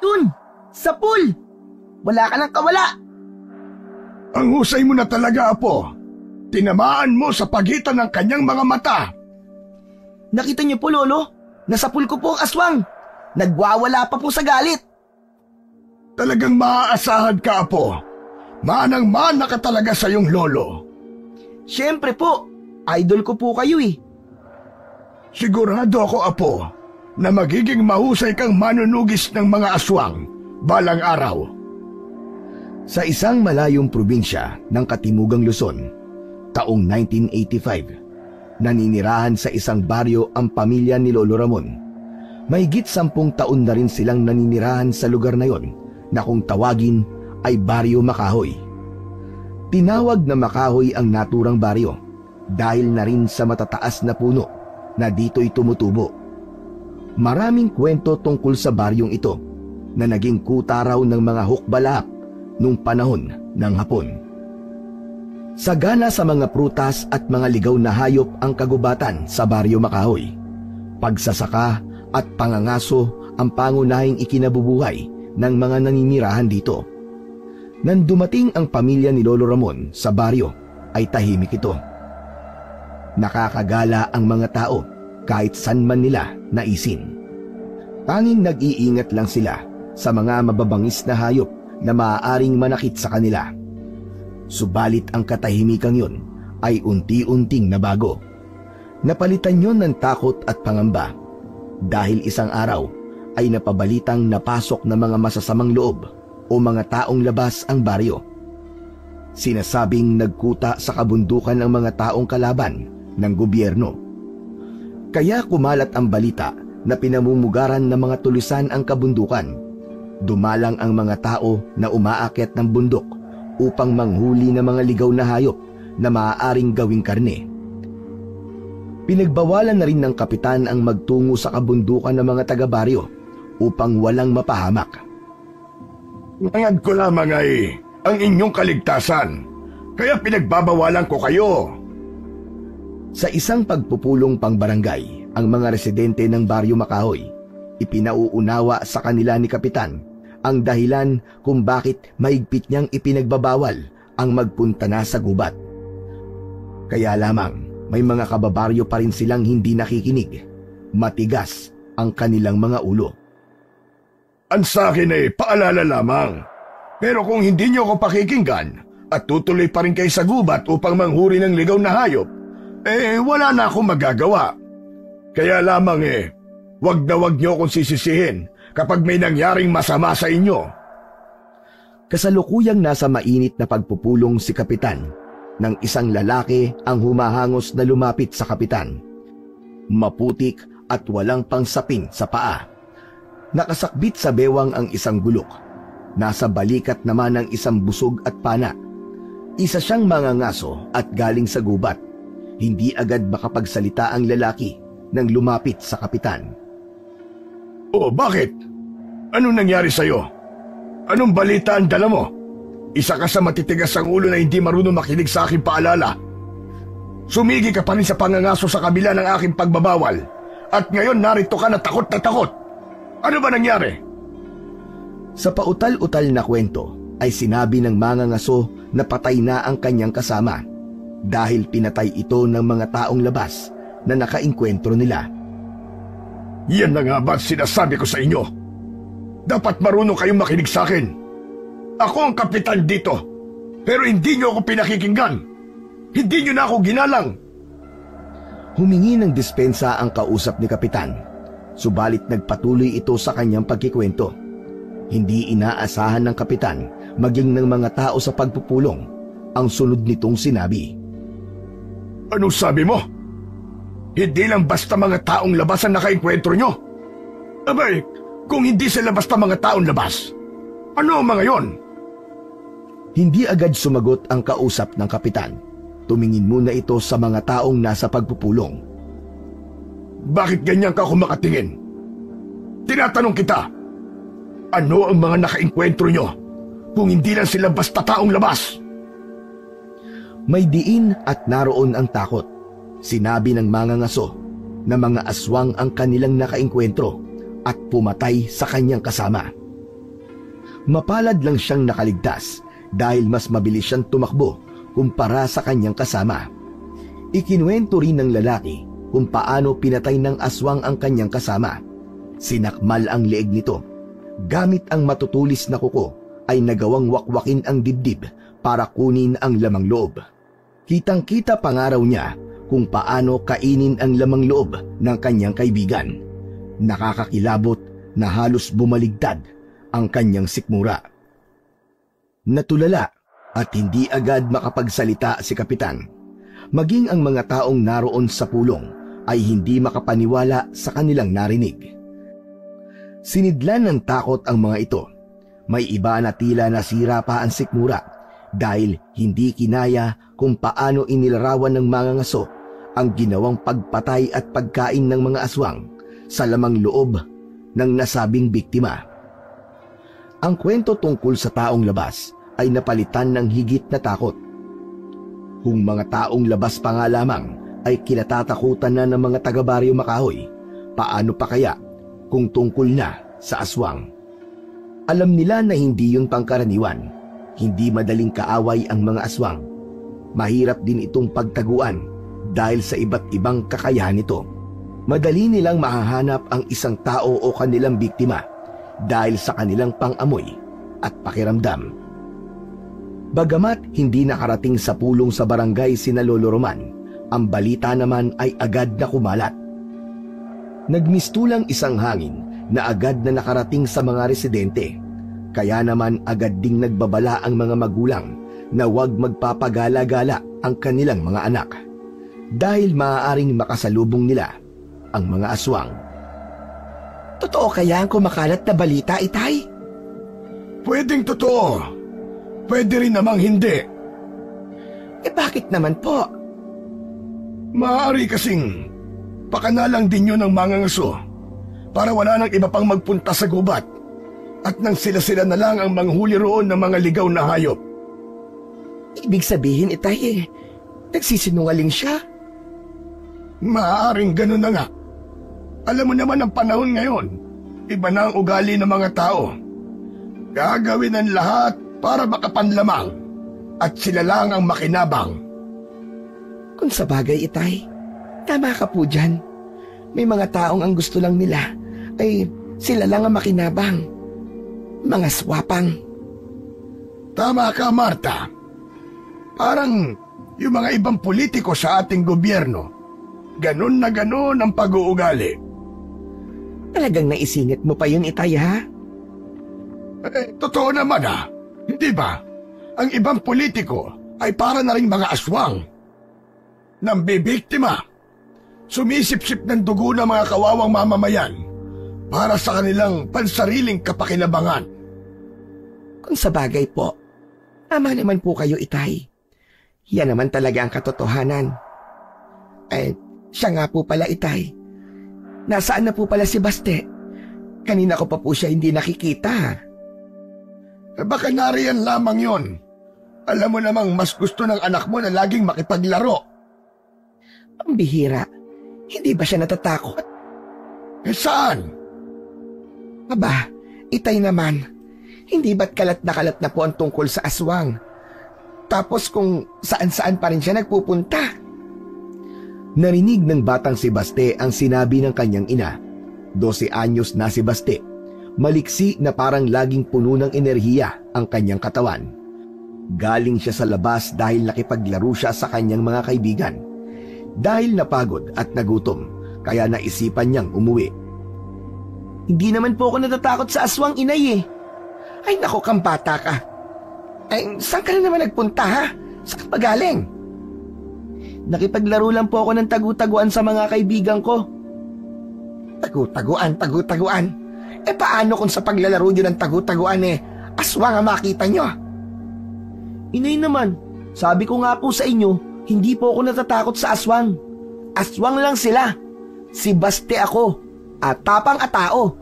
Yun! Sa pool! Wala ka nang kawala! Ang husay mo na talaga, Apo. Tinamaan mo sa pagitan ng kanyang mga mata. Nakita niyo po, Lolo? Nasa pool ko po ang aswang. Nagwawala pa po sa galit. Talagang maaasahan ka, Apo. Manang-mana ka talaga sa iyong lolo. Siyempre po, idol ko po kayo eh. Sigurado ako, Apo, na magiging mahusay kang manunugis ng mga aswang balang araw. Sa isang malayong probinsya ng Katimugang Luzon, taong 1985, naninirahan sa isang baryo ang pamilya ni Lolo Ramon. Mahigit 10 taon na rin silang naninirahan sa lugar na yon na kung tawagin ay Baryo Makahoy. Tinawag na Makahoy ang naturang baryo dahil na rin sa matataas na puno na dito'y tumutubo. Maraming kwento tungkol sa baryong ito na naging kuta raw ng mga hukbalahap nung panahon ng Hapon. Sagana sa mga prutas at mga ligaw na hayop ang kagubatan sa Baryo Makahoy. Pagsasaka at pangangaso ang pangunahing ikinabubuhay ng mga naninirahan dito. Nang dumating ang pamilya ni Lolo Ramon sa baryo ay tahimik ito. Nakakagala ang mga tao kahit saan man nila naisin. Tanging nag-iingat lang sila sa mga mababangis na hayop na maaaring manakit sa kanila. Subalit ang katahimikang yon ay unti-unting nabago. Napalitan yon ng takot at pangamba dahil isang araw ay napabalitang napasok na mga masasamang loob o mga taong labas ang baryo. Sinasabing nagkuta sa kabundukan ng mga taong kalaban ng gobyerno. Kaya kumalat ang balita na pinamumugaran ng mga tulisan ang kabundukan. Dumalang ang mga tao na umaakyat ng bundok upang manghuli ng mga ligaw na hayop na maaaring gawing karne. Pinagbawalan na rin ng kapitan ang magtungo sa kabundukan ng mga taga-baryo upang walang mapahamak. Nangad ko lamang ay ang inyong kaligtasan, kaya pinagbabawalan ko kayo. Sa isang pagpupulong pangbarangay, ang mga residente ng Baryo Makahoy, ipinauunawa sa kanila ni Kapitan ang dahilan kung bakit mahigpit niyang ipinagbabawal ang magpunta na sa gubat. Kaya lamang may mga kababaryo pa rin silang hindi nakikinig. Matigas ang kanilang mga ulo. Ang sa akin ay paalala lamang. Pero kung hindi niyo ako pakikinggan at tutuloy pa rin kayo sa gubat upang manghuri ng ligaw na hayop, wala na akong magagawa. Kaya lamang wag na wag niyo akong sisisihin kapag may nangyaring masama sa inyo. Kasalukuyang nasa mainit na pagpupulong si Kapitan nang isang lalaki ang humahangos na lumapit sa Kapitan. Maputik at walang pangsapin sa paa. Nakasakbit sa bewang ang isang gulok. Nasa balikat naman ang isang busog at pana. Isa siyang mangangaso at galing sa gubat. Hindi agad makapagsalita ang lalaki nang lumapit sa Kapitan. Oh, bakit? Anong nangyari sa'yo? Anong balita ang dala mo? Isa ka sa matitigas ang ulo na hindi marunong makinig sa aking paalala. Sumigi ka pa rin sa pangangaso sa kabila ng aking pagbabawal. At ngayon narito ka na takot na takot. Ano ba nangyari? Sa pautal-utal na kwento ay sinabi ng mangangaso na patay na ang kanyang kasama dahil pinatay ito ng mga taong labas na nakainkwentro nila. Yan na nga ba sinasabi ko sa inyo? Dapat marunong kayong makinig sa akin. Ako ang kapitan dito, pero hindi niyo ako pinakikinggan. Hindi niyo na ako ginalang. Humingi ng dispensa ang kausap ni Kapitan, subalit nagpatuloy ito sa kanyang pagkikwento. Hindi inaasahan ng Kapitan, maging ng mga tao sa pagpupulong, ang sunod nitong sinabi. Anong sabi mo? Hindi lang basta mga taong labas ang nakainkwentro nyo? Abay, kung hindi sila basta mga taong labas, ano ang mga yon? Hindi agad sumagot ang kausap ng Kapitan. Tumingin muna ito sa mga taong nasa pagpupulong. Bakit ganyan ka kung makatingin? Tinatanong kita, ano ang mga nakainkwentro nyo kung hindi lang sila basta taong labas? May diin at naroon ang takot. Sinabi ng mangangaso na mga aswang ang kanilang nakainkwentro at pumatay sa kanyang kasama. Mapalad lang siyang nakaligtas dahil mas mabilis siyang tumakbo kumpara sa kanyang kasama. Ikinuwento rin ng lalaki kung paano pinatay ng aswang ang kanyang kasama. Sinakmal ang leeg nito. Gamit ang matutulis na kuko ay nagawang wakwakin ang dibdib para kunin ang lamang loob. Kitang-kita pa nga raw niya kung paano kainin ang lamang loob ng kanyang kaibigan. Nakakakilabot na halos bumaligtad ang kanyang sikmura. Natulala at hindi agad makapagsalita si Kapitan. Maging ang mga taong naroon sa pulong ay hindi makapaniwala sa kanilang narinig. Sinidlan ng takot ang mga ito. May iba na tila nasira pa ang sikmura dahil hindi kinaya kung paano inilarawan ng mga ngaso ang ginawang pagpatay at pagkain ng mga aswang sa lamang loob ng nasabing biktima. Ang kwento tungkol sa taong labas ay napalitan ng higit na takot. Kung mga taong labas pa nga lamang ay kinatatakutan na ng mga taga-Baryo Makahoy, paano pa kaya kung tungkol na sa aswang? Alam nila na hindi yun pangkaraniwan. Hindi madaling kaaway ang mga aswang. Mahirap din itong pagtaguan dahil sa iba't ibang kakayahan nito. Madali nilang mahahanap ang isang tao o kanilang biktima dahil sa kanilang pang-amoy at pakiramdam. Bagamat hindi nakarating sa pulong sa barangay sina Lolo Roman, ang balita naman ay agad na kumalat. Nagmistulang isang hangin na agad na nakarating sa mga residente, kaya naman agad ding nagbabala ang mga magulang na huwag magpapagala-gala ang kanilang mga anak dahil maaaring makasalubong nila ang mga aswang. Totoo kaya ang kumakalat na balita, Itay? Pwedeng totoo. Pwede rin namang hindi. Bakit naman po? Maaari kasing pakanalang din yun ng mga ngaso para wala nang iba pang magpunta sa gubat at nang sila-sila na lang ang manghuli roon ng mga ligaw na hayop. Ibig sabihin, Itay, nagsisinungaling siya? Maaaring ganun na nga. Alam mo naman ang panahon ngayon, iba na ang ugali ng mga tao. Gagawin ang lahat para makapanlamang at sila lang ang makinabang. Kung sa bagay, Itay, tama ka po dyan. May mga taong ang gusto lang nila ay sila lang ang makinabang. Mga swapang. Tama ka, Marta. Parang yung mga ibang politiko sa ating gobyerno, ganun na ganun ang pag-uugali. Talagang naisingit mo pa yun, Itay, ha? Totoo naman ha. Hindi ba? Ang ibang politiko ay para na rin mga aswang. Nambibiktima. Sumisip-sip ng dugo ng mga kawawang mamamayan para sa kanilang pansariling kapakinabangan. Kung sa bagay po, tama naman po kayo, Itay. Yan naman talaga ang katotohanan. Siya nga po pala, Itay. Nasaan na po pala si Baste? Kanina ko pa po siya hindi nakikita. Baka nariyan lamang yon. Alam mo namang mas gusto ng anak mo na laging makipaglaro. Ang bihira. Hindi ba siya natatakot? Saan? Aba, Itay naman. Hindi ba't kalat na po ang tungkol sa aswang? Tapos kung saan-saan pa rin siya nagpupunta. Narinig ng batang si Baste ang sinabi ng kanyang ina. 12 anyos na si Baste. Maliksi na parang laging puno ng enerhiya ang kanyang katawan. Galing siya sa labas dahil nakipaglaro siya sa kanyang mga kaibigan. Dahil napagod at nagutom, kaya naisipan niyang umuwi. Hindi naman po ako natatakot sa aswang, Inay eh. Ay nako, kambata ka. Saan ka na naman nagpunta, ha? Saan ka pa galing? Nakipaglaro lang po ako ng tagu-taguan sa mga kaibigan ko. Tagu-taguan? Paano kung sa paglalaro nyo ng tagu-taguan aswang ang makita nyo? Inay naman, sabi ko nga po sa inyo, hindi po ako natatakot sa aswang. Aswang lang sila. Si Baste ako. At tapang at tao.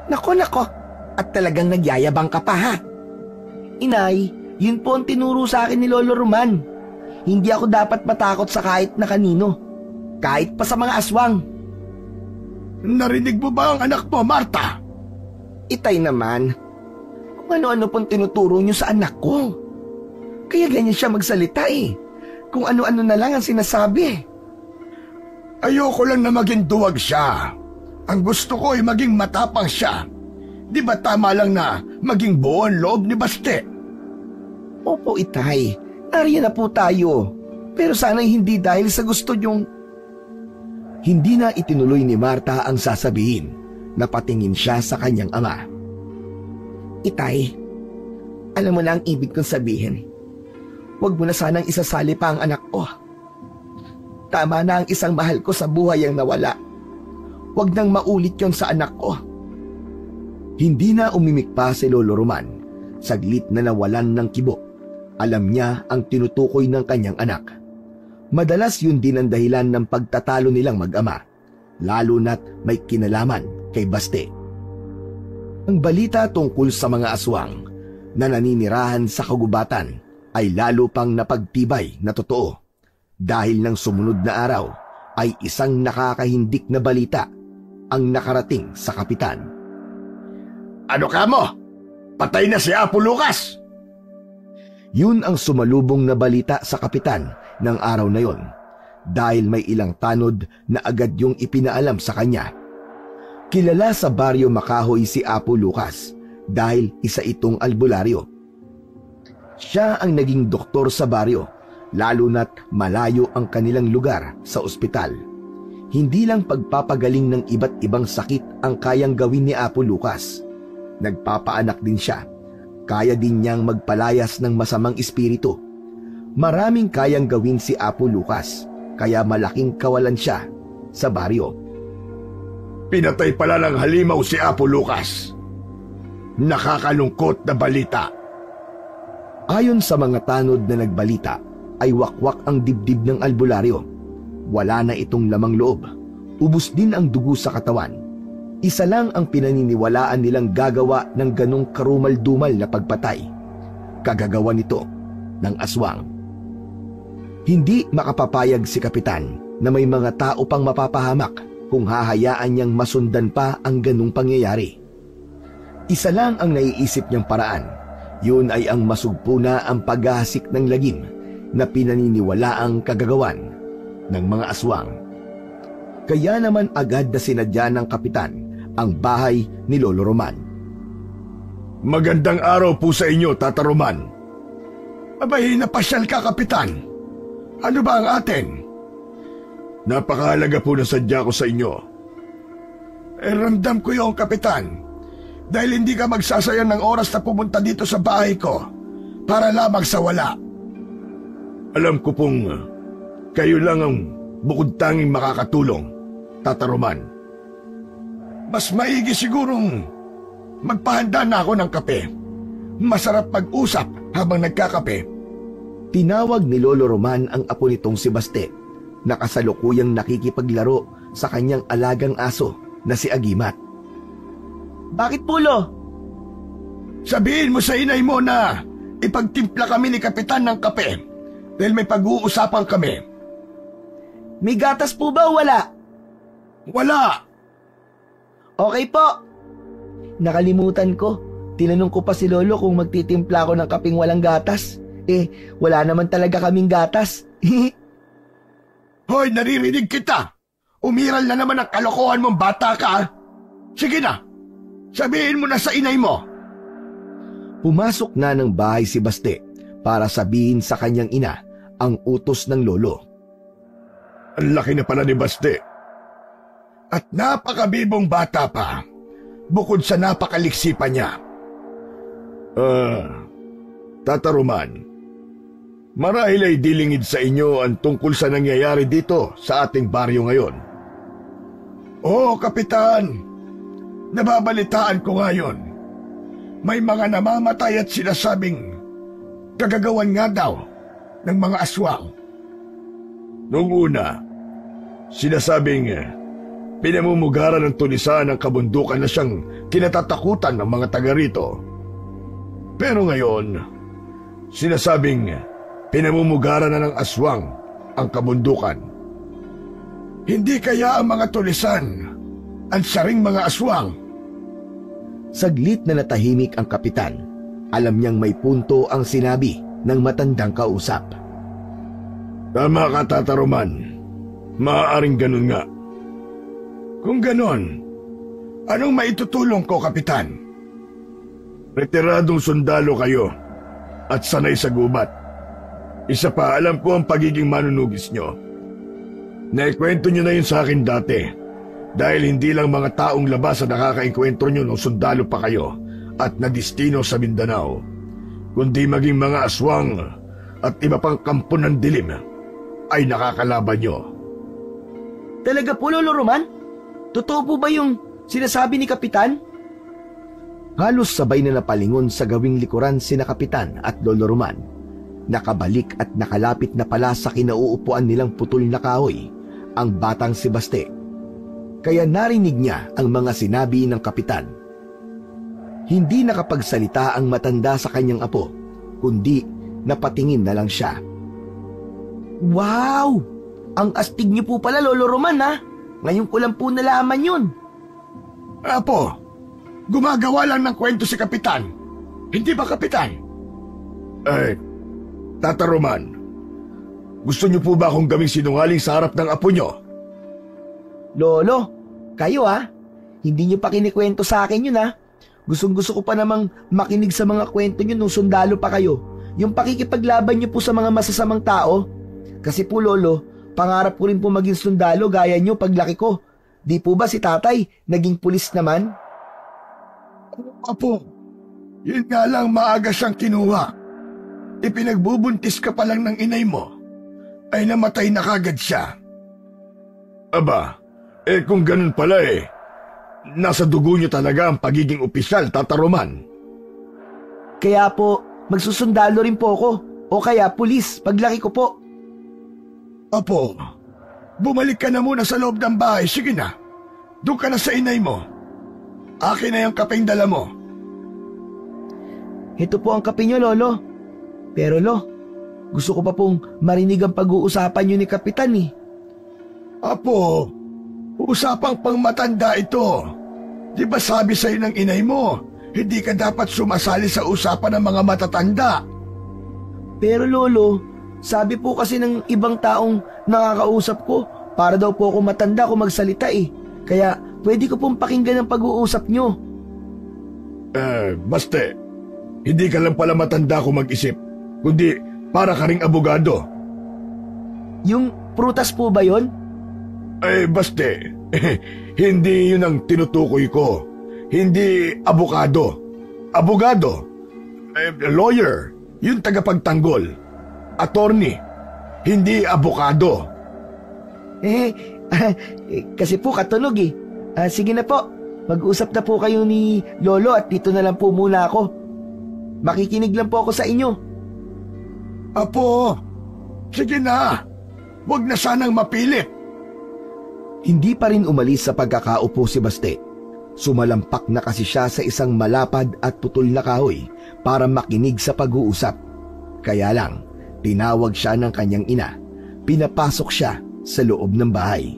Nako. At talagang nagyayabang ka pa, ha? Inay, yun po ang tinuro sa akin ni Lolo Roman. Hindi ako dapat matakot sa kahit na kanino. Kahit pa sa mga aswang. Narinig mo ba ang anak mo, Marta? Itay naman, kung ano-ano pong tinuturo niyo sa anak ko. Kaya ganyan siya magsalita eh. Kung ano-ano na lang ang sinasabi. Ayoko lang na maging duwag siya. Ang gusto ko ay maging matapang siya. Di ba tama lang na maging buo ang loob ni Baste? Opo, Itay. Nariyan na po tayo. Pero sana'y hindi dahil sa gusto niyong... Hindi na itinuloy ni Marta ang sasabihin. Napatingin siya sa kanyang ama. Itay, alam mo na ang ibig kong sabihin. Huwag mo na sanang isasali pa ang anak ko. Tama na ang isang mahal ko sa buhay ang nawala. Huwag nang maulit yon sa anak ko. Hindi na umimik pa si Lolo Roman. Saglit na nawalan ng kibo. Alam niya ang tinutukoy ng kanyang anak. Madalas yun din ang dahilan ng pagtatalo nilang mag-ama. Lalo na't may kinalaman kay Baste. Ang balita tungkol sa mga aswang na naninirahan sa kagubatan ay lalo pang napagtibay na totoo dahil ng sumunod na araw ay isang nakakahindik na balita ang nakarating sa kapitan. Ano ka mo? Patay na si Apo Lucas! Yun ang sumalubong na balita sa kapitan ng araw na yon dahil may ilang tanod na agad yung ipinaalam sa kanya. Kilala sa baryo Makahoy si Apo Lucas dahil isa itong albularyo. Siya ang naging doktor sa baryo, lalo na't malayo ang kanilang lugar sa ospital. Hindi lang pagpapagaling ng iba't ibang sakit ang kayang gawin ni Apo Lucas. Nagpapaanak din siya. Kaya din niyang magpalayas ng masamang espiritu. Maraming kayang gawin si Apo Lucas, kaya malaking kawalan siya sa baryo. Pinatay pala ng halimaw si Apo Lucas. Nakakalungkot na balita. Ayon sa mga tanod na nagbalita, ay wakwak ang dibdib ng albularyo. Wala na itong lamang loob. Ubus din ang dugo sa katawan. Isa lang ang pinaniniwalaan nilang gagawa ng ganong karumal-dumal na pagpatay. Kagagawa nito ng aswang. Hindi makapapayag si kapitan na may mga tao pang mapapahamak kung hahayaan niyang masundan pa ang ganong pangyayari. Isa lang ang naiisip niyang paraan. Yun ay ang masugpo na ang paghahasik ng lagim na pinaniniwalaang kagagawan ng mga aswang. Kaya naman agad na sinadya ng kapitan ang bahay ni Lolo Roman. Magandang araw po sa inyo, Tata Roman. Abay, napasyal ka, Kapitan. Ano ba ang atin? Napakahalaga po na sadya ko sa inyo. Ramdam ko yung Kapitan. Dahil hindi ka magsasayang ng oras na pumunta dito sa bahay ko para lamang sa wala. Alam ko pong kayo lang ang bukod tanging makakatulong, Tata Roman. Mas maigi sigurong magpahanda na ako ng kape. Masarap mag-usap habang nagkakape. Tinawag ni Lolo Roman ang apo nitong si Baste na kasalukuyang nakikipaglaro sa kanyang alagang aso na si Agimat. Bakit, Pulo? Sabihin mo sa inay mo na ipagtimpla kami ni Kapitan ng kape dahil may pag-uusapan kami. May gatas po ba o wala? Wala! Okay po. Nakalimutan ko. Tinanong ko pa si Lolo kung magtitimpla ako ng kapeng walang gatas. Wala naman talaga kaming gatas. Hoy, naririnig kita! Umiral na naman ang kalokohan mong bata ka. Sige na! Sabihin mo na sa inay mo. Pumasok na ng bahay si Baste para sabihin sa kanyang ina ang utos ng lolo. Ang laki na pala ni Baste. At napakabibong bata pa, bukod sa napakaliksipan niya. Tata Roman, marahil ay dilingid sa inyo ang tungkol sa nangyayari dito sa ating baryo ngayon. Oo, Kapitan. Nababalitaan ko ngayon. May mga namamatay at sinasabing kagagawan nga daw ng mga aswang. Noong una, sinasabing pinamumugaran ng tulisan ng kabundukan na siyang kinatatakutan ng mga taga rito. Pero ngayon, sinasabing pinamumugaran na ng aswang ang kabundukan. Hindi kaya ang mga tulisan ang saring mga aswang? Saglit na natahimik ang kapitan. Alam niyang may punto ang sinabi ng matandang kausap. Tama ka, Tata Roman. Maaaring ganun nga. Kung ganun, anong maitutulong ko, Kapitan? Retiradong sundalo kayo at sanay sa gubat. Isa pa, alam ko ang pagiging manunugis nyo. Naikwento nyo na yun sa akin dati dahil hindi lang mga taong labas ang nakakainkwentro nyo nung sundalo pa kayo at nadistino sa Mindanao, kundi maging mga aswang at iba pang kampo ng dilim ay nakakalaban nyo. Talaga po, Lolo Roman? Totoo po ba yung sinasabi ni Kapitan? Halos sabay na napalingon sa gawing likuran sina Kapitan at Lolo Roman. Nakabalik at nakalapit na pala sa kinauupuan nilang putol na kahoy ang batang si Baste. Kaya narinig niya ang mga sinabi ng Kapitan. Hindi nakapagsalita ang matanda sa kanyang apo, kundi napatingin na lang siya. Wow! Ang astig niyo po pala, Lolo Roman, ha? Ngayon ko lang po nalaman yun. Apo, gumagawa lang ng kwento si Kapitan. Hindi ba, Kapitan? Tata Roman, gusto niyo po ba akong gawing sinungaling sa harap ng apo niyo? Lolo, kayo ha? Hindi niyo pa kinikwento sa akin yun, ha? Gustong-gusto ko pa namang makinig sa mga kwento niyo nung sundalo pa kayo. Yung pakikipaglaban niyo po sa mga masasamang tao. Kasi po, Lolo, pangarap ko rin po maging sundalo gaya niyo paglaki ko. Di po ba si tatay naging pulis naman? Apo, yun nga lang maaga siyang kinuha. Ipinagbubuntis ka pa lang ng inay mo, ay namatay na kagad siya. Aba, kung ganun pala nasa dugo niyo talaga ang pagiging opisyal, Tata Roman. Kaya po, magsusundalo rin po ako. O kaya pulis paglaki ko po. Apo, bumalik ka na muna sa loob ng bahay. Sige na, doon ka na sa inay mo. Akin na yung kapeng dala mo. Ito po ang kape niyo, Lolo. Pero gusto ko pa pong marinig ang pag-uusapan niyo ni Kapitan eh. Apo, usapang pangmatanda ito. Di ba sabi sa'yo ng inay mo, hindi ka dapat sumasali sa usapan ng mga matatanda? Pero Lolo, sabi po kasi ng ibang taong nakakausap ko, para daw po ako matanda kung magsalita eh. Kaya pwede ko pong pakinggan ang pag-uusap nyo. Baste, hindi ka lang pala matanda kung mag-isip, kundi para ka ring abogado. Yung prutas po ba yon? Baste, hindi yun ang tinutukoy ko. Hindi abogado. Abogado, lawyer, yung tagapagtanggol. Attorney, hindi abogado. Kasi po katunog eh. Sige na po, mag-usap na po kayo ni Lolo at dito na lang po muna ako. Makikinig lang po ako sa inyo. Apo, sige na. Huwag na sanang mapilit. Hindi pa rin umalis sa pagkakaupo si Baste. Sumalampak na kasi siya sa isang malapad at putol na kahoy para makinig sa pag-uusap. Kaya lang, tinawag siya ng kanyang ina. Pinapasok siya sa loob ng bahay.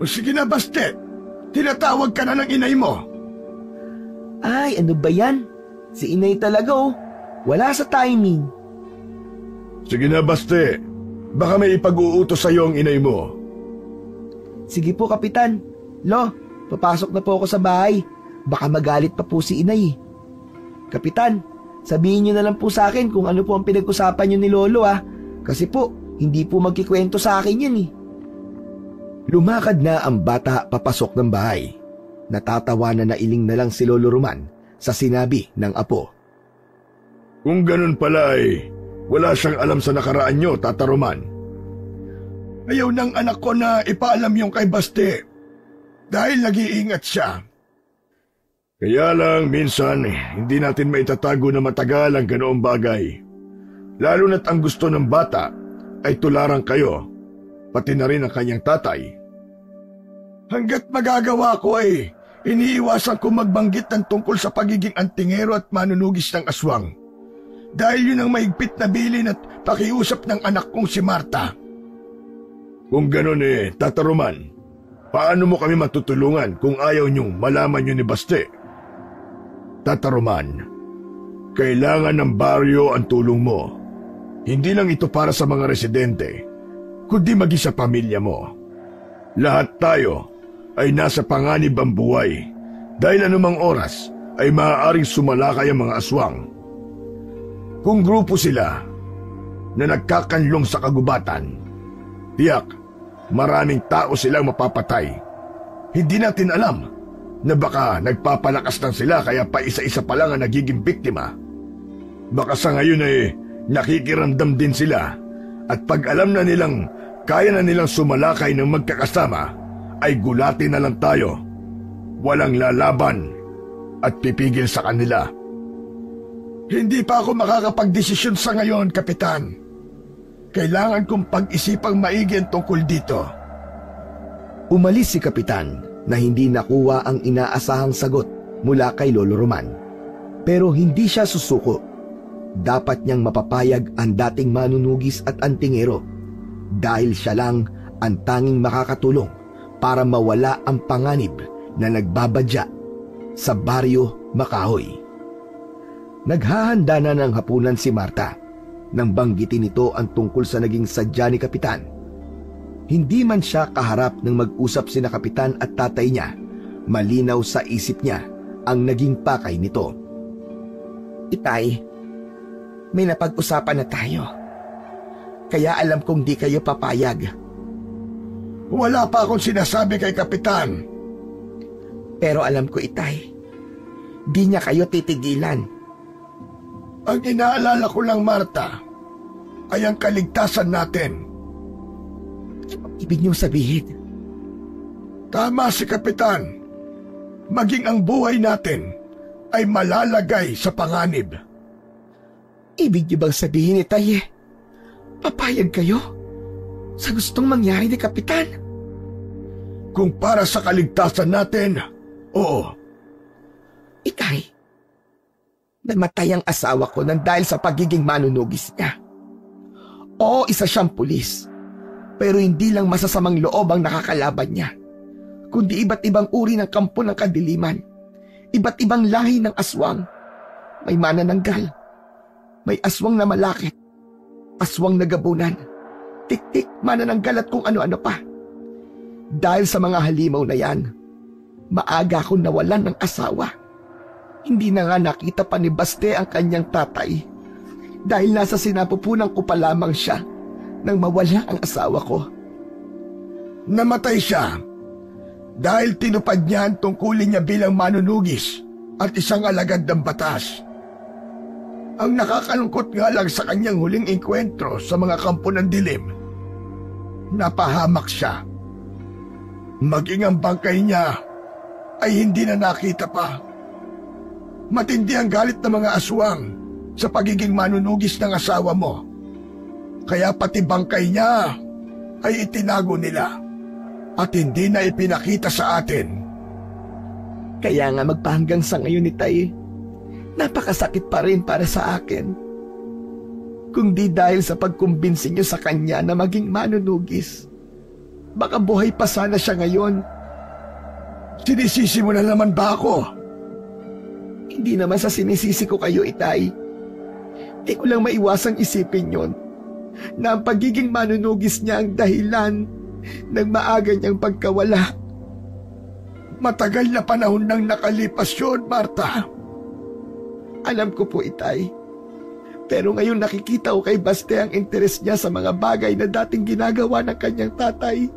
Sige na, Baste. Tinatawag ka na ng inay mo. Ay, ano ba yan? Si inay talaga oh. Wala sa timing. Sige na, Baste. Baka may ipag-uutos sa'yo ang inay mo. Sige po, Kapitan. Lo, papasok na po ako sa bahay. Baka magalit pa po si inay. Kapitan, sabihin niyo na lang po sa akin kung ano po ang pinag-usapan niyo ni Lolo Kasi po, hindi po magkikwento sa akin yan eh. Lumakad na ang bata papasok ng bahay. Natatawa na nailing na lang si Lolo Roman sa sinabi ng apo. Kung ganun pala wala siyang alam sa nakaraan niyo, Tata Roman. Ayaw ng anak ko na ipaalam yung kay Baste dahil nag-iingat siya. Kaya lang minsan hindi natin maitatago na matagal ang ganoong bagay. Lalo na't ang gusto ng bata ay tularan kayo, pati na rin ang kanyang tatay. Hanggat magagawa ko iniiwasan ko magbanggit ng tungkol sa pagiging antingero at manunugis ng aswang. Dahil yun ang mahigpit na bilin at pakiusap ng anak kong si Marta. Kung ganun Tata Roman, paano mo kami matutulungan kung ayaw niyong malaman yun ni Baste? Tata Roman, kailangan ng baryo ang tulong mo. Hindi lang ito para sa mga residente, kundi maging sa pamilya mo. Lahat tayo ay nasa panganib ang buhay dahil anumang oras ay maaaring sumalakay ang mga aswang. Kung grupo sila na nagkakanlong sa kagubatan, tiyak maraming tao silang mapapatay. Hindi natin alam na baka nagpapalakas lang sila kaya pa isa-isa pa lang ang nagiging biktima. Baka sa ngayon ay nakikiramdam din sila at pag alam na nilang kaya na nilang sumalakay ng magkakasama ay gulatin na lang tayo. Walang lalaban at pipigil sa kanila. Hindi pa ako makakapagdesisyon sa ngayon, Kapitan. Kailangan kong pag-isipang maigi ang tungkol dito. Umalis si Kapitan na hindi nakuha ang inaasahang sagot mula kay Lolo Roman. Pero hindi siya susuko. Dapat niyang mapapayag ang dating manunugis at antingero dahil siya lang ang tanging makakatulong para mawala ang panganib na nagbabadya sa baryo Makahoy. Naghahanda na ng hapunan si Marta nang banggitin nito ang tungkol sa naging sadya ni Kapitan. Hindi man siya kaharap ng mag-usap sina Kapitan at tatay niya, malinaw sa isip niya ang naging pakay nito. Itay, may napag-usapan na tayo. Kaya alam kong di kayo papayag. Wala pa akong sinasabi kay Kapitan. Pero alam ko, Itay, di niya kayo titigilan. Ang inaalala ko lang, Marta, ay ang kaligtasan natin. Ibig niyong sabihin? Tama si Kapitan. Maging ang buhay natin ay malalagay sa panganib. Ibig niyo bang sabihin, Itay, papayag kayo sa gustong mangyari ni Kapitan? Kung para sa kaligtasan natin, oo. Itay, namatay ang asawa ko nang dahil sa pagiging manunugis niya. Oo, isa siyang pulis. Pero hindi lang masasamang loob ang nakakalaban niya, kundi iba't ibang uri ng kampo ng kadiliman. Iba't ibang lahi ng aswang. May manananggal, may aswang na malakit, aswang na gabunan, tik-tik, manananggal at kung ano-ano pa. Dahil sa mga halimaw na yan, maaga akong nawalan ng asawa. Hindi na nga nakita pa ni Baste ang kanyang tatay dahil nasa sinapupunan ko pa lamang siya nang mawala ang asawa ko. Namatay siya dahil tinupad niya ang tungkulin niya bilang manunugis at isang alagad ng batas. Ang nakakalungkot nga lang sa kanyang huling engkwentro sa mga kampo ng dilim, napahamak siya. Maging ang bangkay niya ay hindi na nakita pa. Matindi ang galit ng mga aswang sa pagiging manunugis ng asawa mo. Kaya pati bangkay niya ay itinago nila at hindi na ipinakita sa atin. Kaya nga magpahanggang sa ngayon, Itay, napakasakit pa rin para sa akin. Kung di dahil sa pagkumbinsi niyo sa kanya na maging manunugis, baka buhay pa sana siya ngayon. Sinisisi mo na naman ba ako? Hindi naman sa sinisisi ko kayo, Itay. Di ko lang maiwasang isipin yon na ang pagiging manunugis niya ang dahilan ng maaga niyang pagkawala. Matagal na panahon nang nakalipas yun, Marta. Alam ko po, Itay. Pero ngayon nakikita ko kay Baste ang interes niya sa mga bagay na dating ginagawa ng kanyang tatay.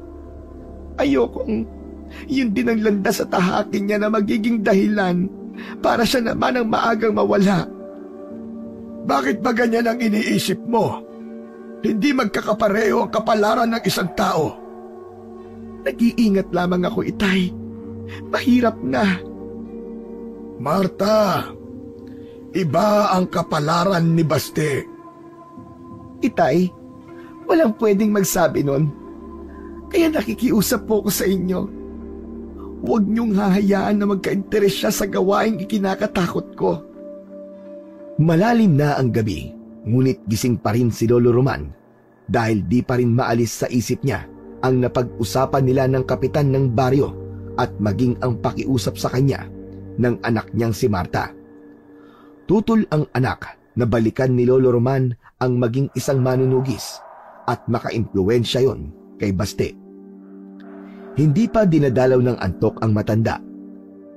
Ayokong yun din ang landas sa tahakin niya na magiging dahilan para siya naman ang maagang mawala. Bakit ba ganyan ang iniisip mo? Hindi magkakapareho ang kapalaran ng isang tao. Nag-iingat lamang ako, Itay. Mahirap na. Marta, iba ang kapalaran ni Baste. Itay, walang pwedeng magsabi nun. Kaya nakikiusap po ko sa inyo. Huwag niyong hahayaan na magka-interes siya sa gawaing ikinakatakot ko. Malalim na ang gabi, ngunit gising pa rin si Lolo Roman dahil di pa rin maalis sa isip niya ang napag-usapan nila ng kapitan ng baryo at maging ang pakiusap sa kanya ng anak niyang si Marta. Tutol ang anak na balikan ni Lolo Roman ang maging isang manunugis at makaimpluwensya yon kay Baste. Hindi pa dinadalaw ng antok ang matanda.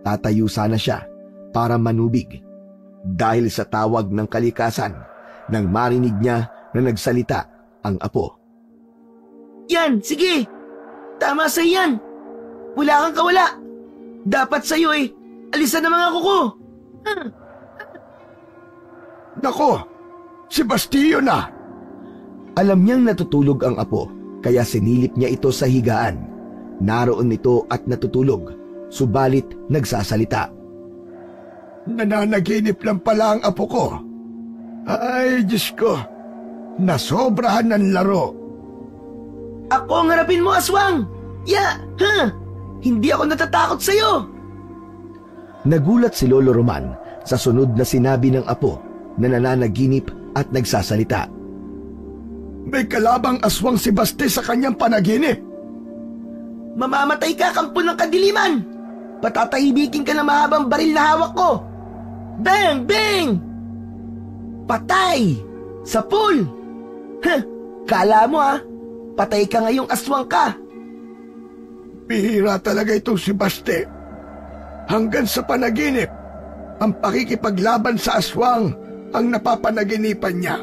Tatayo sana siya para manubig dahil sa tawag ng kalikasan nang marinig niya na nagsalita ang apo. Yan, sige! Tama sa yan! Wala kang kawala! Dapat sa'yo alisan ang mga kuko! Nako, si Bastillo na! Alam niyang natutulog ang apo, kaya sinilip niya ito sa higaan. Naroon ito at natutulog, subalit nagsasalita. Nananaginip lang pala ang apo ko. Ay, Diyos ko, nasobrahan ng laro. Ako ang harapin mo, aswang! Hindi ako natatakot sa'yo! Nagulat si Lolo Roman sa sunod na sinabi ng apo na nananaginip at nagsasalita. May kalabang aswang si Baste sa kanyang panaginip. Mamamatay ka, kampo ng kadiliman! Patatahibikin ka ng mahabang baril na hawak ko! Bang! Bang! Patay! Sa pool! Kala mo patay ka ngayong aswang ka! Bihira talaga itong si Baste. Hanggang sa panaginip, ang pakikipaglaban sa aswang ang napapanaginipan niya.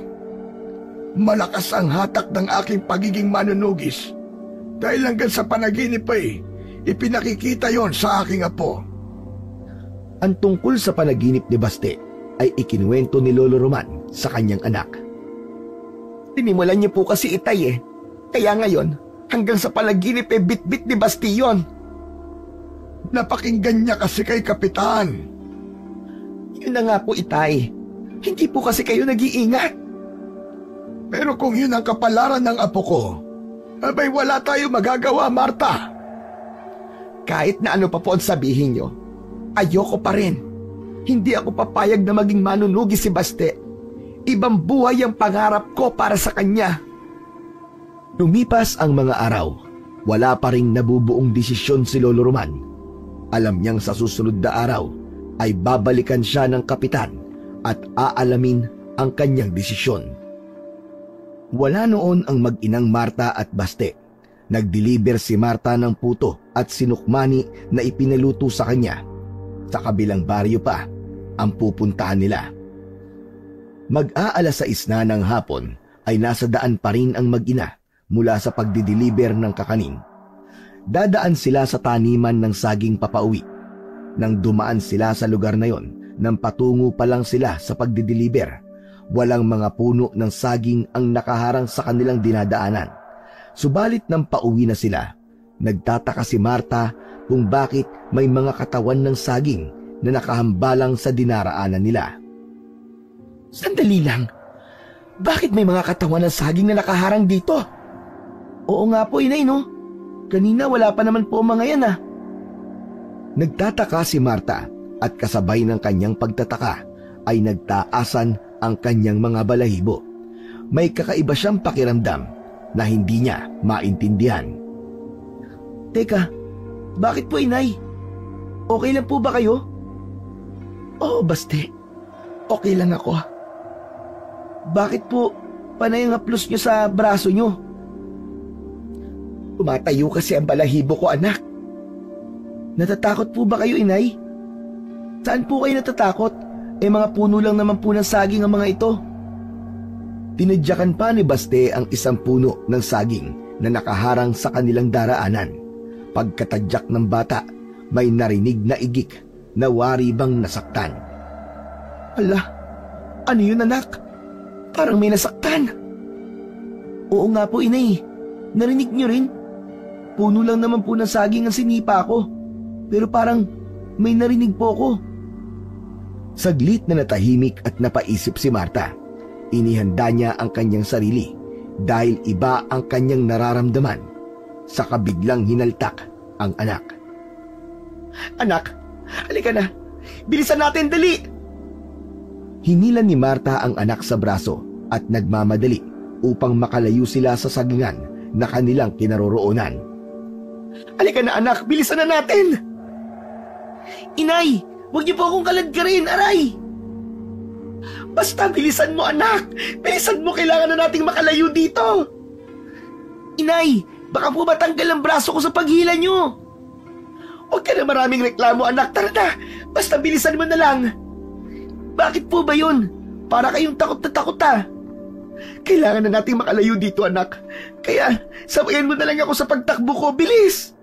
Malakas ang hatak ng aking pagiging manunugis. Dahil hanggang sa panaginip ipinakikita yon sa aking apo. Ang tungkol sa panaginip ni Baste ay ikinuwento ni Lolo Roman sa kanyang anak. Tinimulan niyo po kasi itay Kaya ngayon, hanggang sa panaginip bit-bit ni Baste yun. Napakinggan niya kasi kay Kapitan. Yun na nga po itay. Hindi po kasi kayo nag-iingat. Pero kung yun ang kapalaran ng apo ko, abay wala tayo magagawa, Marta. Kahit na ano pa po ang sabihin nyo, ayoko pa rin. Hindi ako papayag na maging manunugi si Baste. Ibang buhay ang pangarap ko para sa kanya. Lumipas ang mga araw, wala pa ring nabubuong desisyon si Lolo Roman. Alam niyang sa susunod na araw ay babalikan siya ng kapitan at aalamin ang kanyang desisyon. Wala noon ang mag-inang Marta at Baste. Nag-deliver si Marta ng puto at sinukmani na ipinaluto sa kanya. Sa kabilang baryo pa ang pupuntahan nila. Mag-aalas 6 na ng hapon ay nasa daan pa rin ang mag-ina mula sa pagdideliver ng kakanin. Dadaan sila sa taniman ng saging papauwi. Nang dumaan sila sa lugar na yon, nang patungo pa lang sila sa pagdideliver, walang mga puno ng saging ang nakaharang sa kanilang dinadaanan. Subalit nang pauwi na sila, nagtataka si Marta kung bakit may mga katawan ng saging na nakahambalang sa dinaraanan nila. Sandali lang. Bakit may mga katawan ng saging na nakaharang dito? Oo nga po, inay, no? Kanina wala pa naman po mga yan, Nagtataka si Marta at kasabay ng kanyang pagtataka ay nagtaasan ang kanyang mga balahibo. May kakaiba siyang pakiramdam na hindi niya maintindihan. Teka, bakit po, inay? Okay lang po ba kayo? Oo, Baste. Okay lang ako. Bakit po panay ang haplos nyo sa braso nyo? Tumatayo kasi ang balahibo ko, anak. Natatakot po ba kayo, inay? Saan po kayo natatakot? Mga puno lang naman po ng saging ang mga ito. Tinadyakan pa ni Baste ang isang puno ng saging na nakaharang sa kanilang daraanan. Pagkatadyak ng bata, may narinig na igik na wari bang nasaktan. Ala, ano yun, anak? Parang may nasaktan. Oo nga po, inay. Narinig nyo rin? Puno lang naman po ng saging ang sinipa ko. Pero parang may narinig po ko. Saglit na natahimik at napaisip si Marta. Inihanda niya ang kanyang sarili dahil iba ang kanyang nararamdaman. Saka biglang hinaltak ang anak. Anak, halika na. Bilisan natin, dali! Hinilan ni Marta ang anak sa braso at nagmamadali upang makalayo sila sa sagingan na kanilang kinaroroonan. Halika na, anak, bilisan na natin! Inay, huwag niyo po akong kaladkarin, aray! Basta bilisan mo, anak! Bilisan mo, kailangan na nating makalayo dito! Inay, baka po matanggal ang braso ko sa paghila nyo. Huwag ka na maraming reklamo, anak. Tara na, basta bilisan mo na lang. Bakit po ba yun? Para kayong takot na takot Kailangan na nating makalayo dito, anak. Kaya, sabayan mo na lang ako sa pagtakbo ko. Bilis!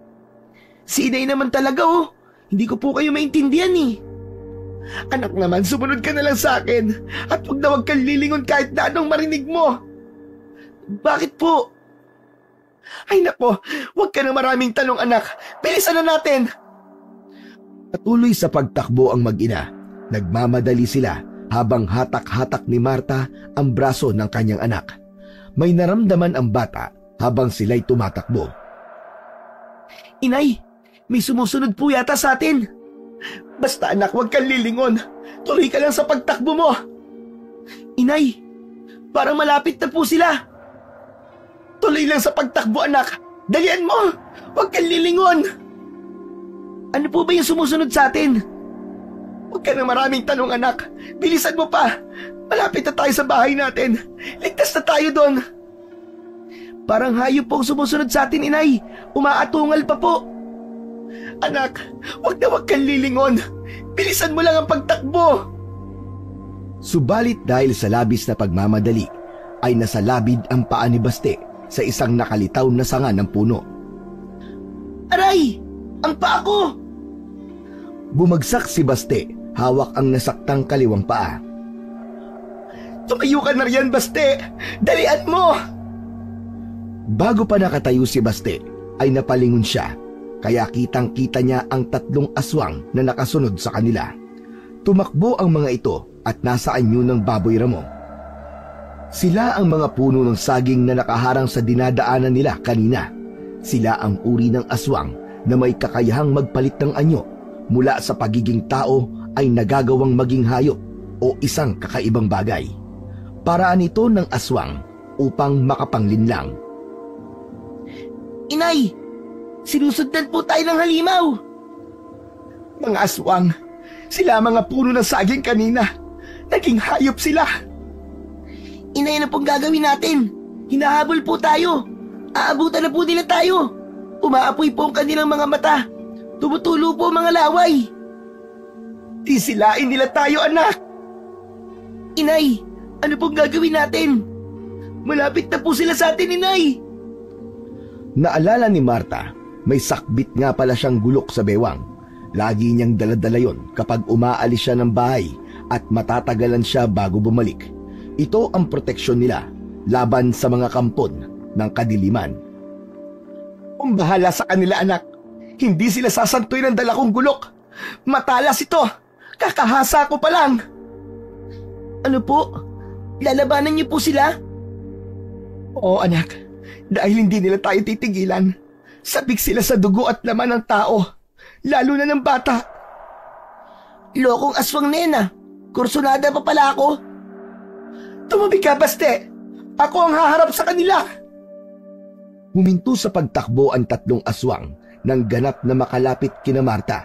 Si Inay naman talaga, oh. Hindi ko po kayo maintindihan, eh. Anak naman, sumunod ka na lang sa akin. At huwag kang lilingon kahit na anong marinig mo. Bakit po? Ay nako, huwag ka na maraming tanong, anak. Bilisan na natin. Patuloy sa pagtakbo ang mag-ina. Nagmamadali sila habang hatak-hatak ni Marta ang braso ng kanyang anak. May naramdaman ang bata habang sila'y tumatakbo. Inay, may sumusunod po yata sa atin. Basta anak, huwag kang lilingon. Tuloy ka lang sa pagtakbo mo. Inay, parang malapit na po sila. Tuloy lang sa pagtakbo, anak. Dalian mo. Huwag kang lilingon. Ano po ba yung sumusunod sa atin? Huwag ka na maraming tanong, anak. Bilisan mo pa. Malapit na tayo sa bahay natin. Ligtas na tayo doon. Parang hayop po ang sumusunod sa atin, Inay. Umaatungal pa po. Anak, huwag kang lilingon. Bilisan mo lang ang pagtakbo. Subalit dahil sa labis na pagmamadali, ay nasalabid ang paa ni Baste sa isang nakalitaw na sanga ng puno. Aray! Ang paa ko! Bumagsak si Baste, hawak ang nasaktang kaliwang paa. Tumayo ka na riyan, Baste! Dalian mo! Bago pa nakatayo si Baste, ay napalingon siya, kaya kitang-kita niya ang 3 aswang na nakasunod sa kanila. Tumakbo ang mga ito at nasa anyo ng baboy ramo. Sila ang mga puno ng saging na nakaharang sa dinadaanan nila kanina. Sila ang uri ng aswang na may kakayahang magpalit ng anyo mula sa pagiging tao ay nagagawang maging hayop o isang kakaibang bagay. Paraan ito ng aswang upang makapanglinlang. Inay, sinusundan po tayo ng halimaw. Mga aswang, sila mga puno ng saging kanina. Naging hayop sila. Inay, na pong gagawin natin? Hinahabol po tayo. Aabutan na po nila tayo. Umaapoy po ang kanilang mga mata. Tumutulo po ang mga laway. Tisilain nila tayo, anak. Inay, ano pong gagawin natin? Malapit na po sila sa atin, Inay. Naalala ni Marta, may sakbit nga pala siyang gulok sa bewang. Lagi niyang daladala yon kapag umaalis siya ng bahay at matatagalan siya bago bumalik. Ito ang proteksyon nila laban sa mga kampon ng kadiliman. Kung bahala sa kanila, anak. Hindi sila sasantoy ng dala kong gulok. Matalas ito. Kakahasa ko pa lang. Ano po? Lalabanan niyo po sila? Oo, anak. Dahil hindi nila tayo titigilan. Sabik sila sa dugo at laman ng tao. Lalo na ng bata. Lokong aswang nena. Kursunada pa pala ako. Tumabi ka, Baste. Ako ang haharap sa kanila. Huminto sa pagtakbo ang 3 aswang nang ganap na makalapit kina Marta.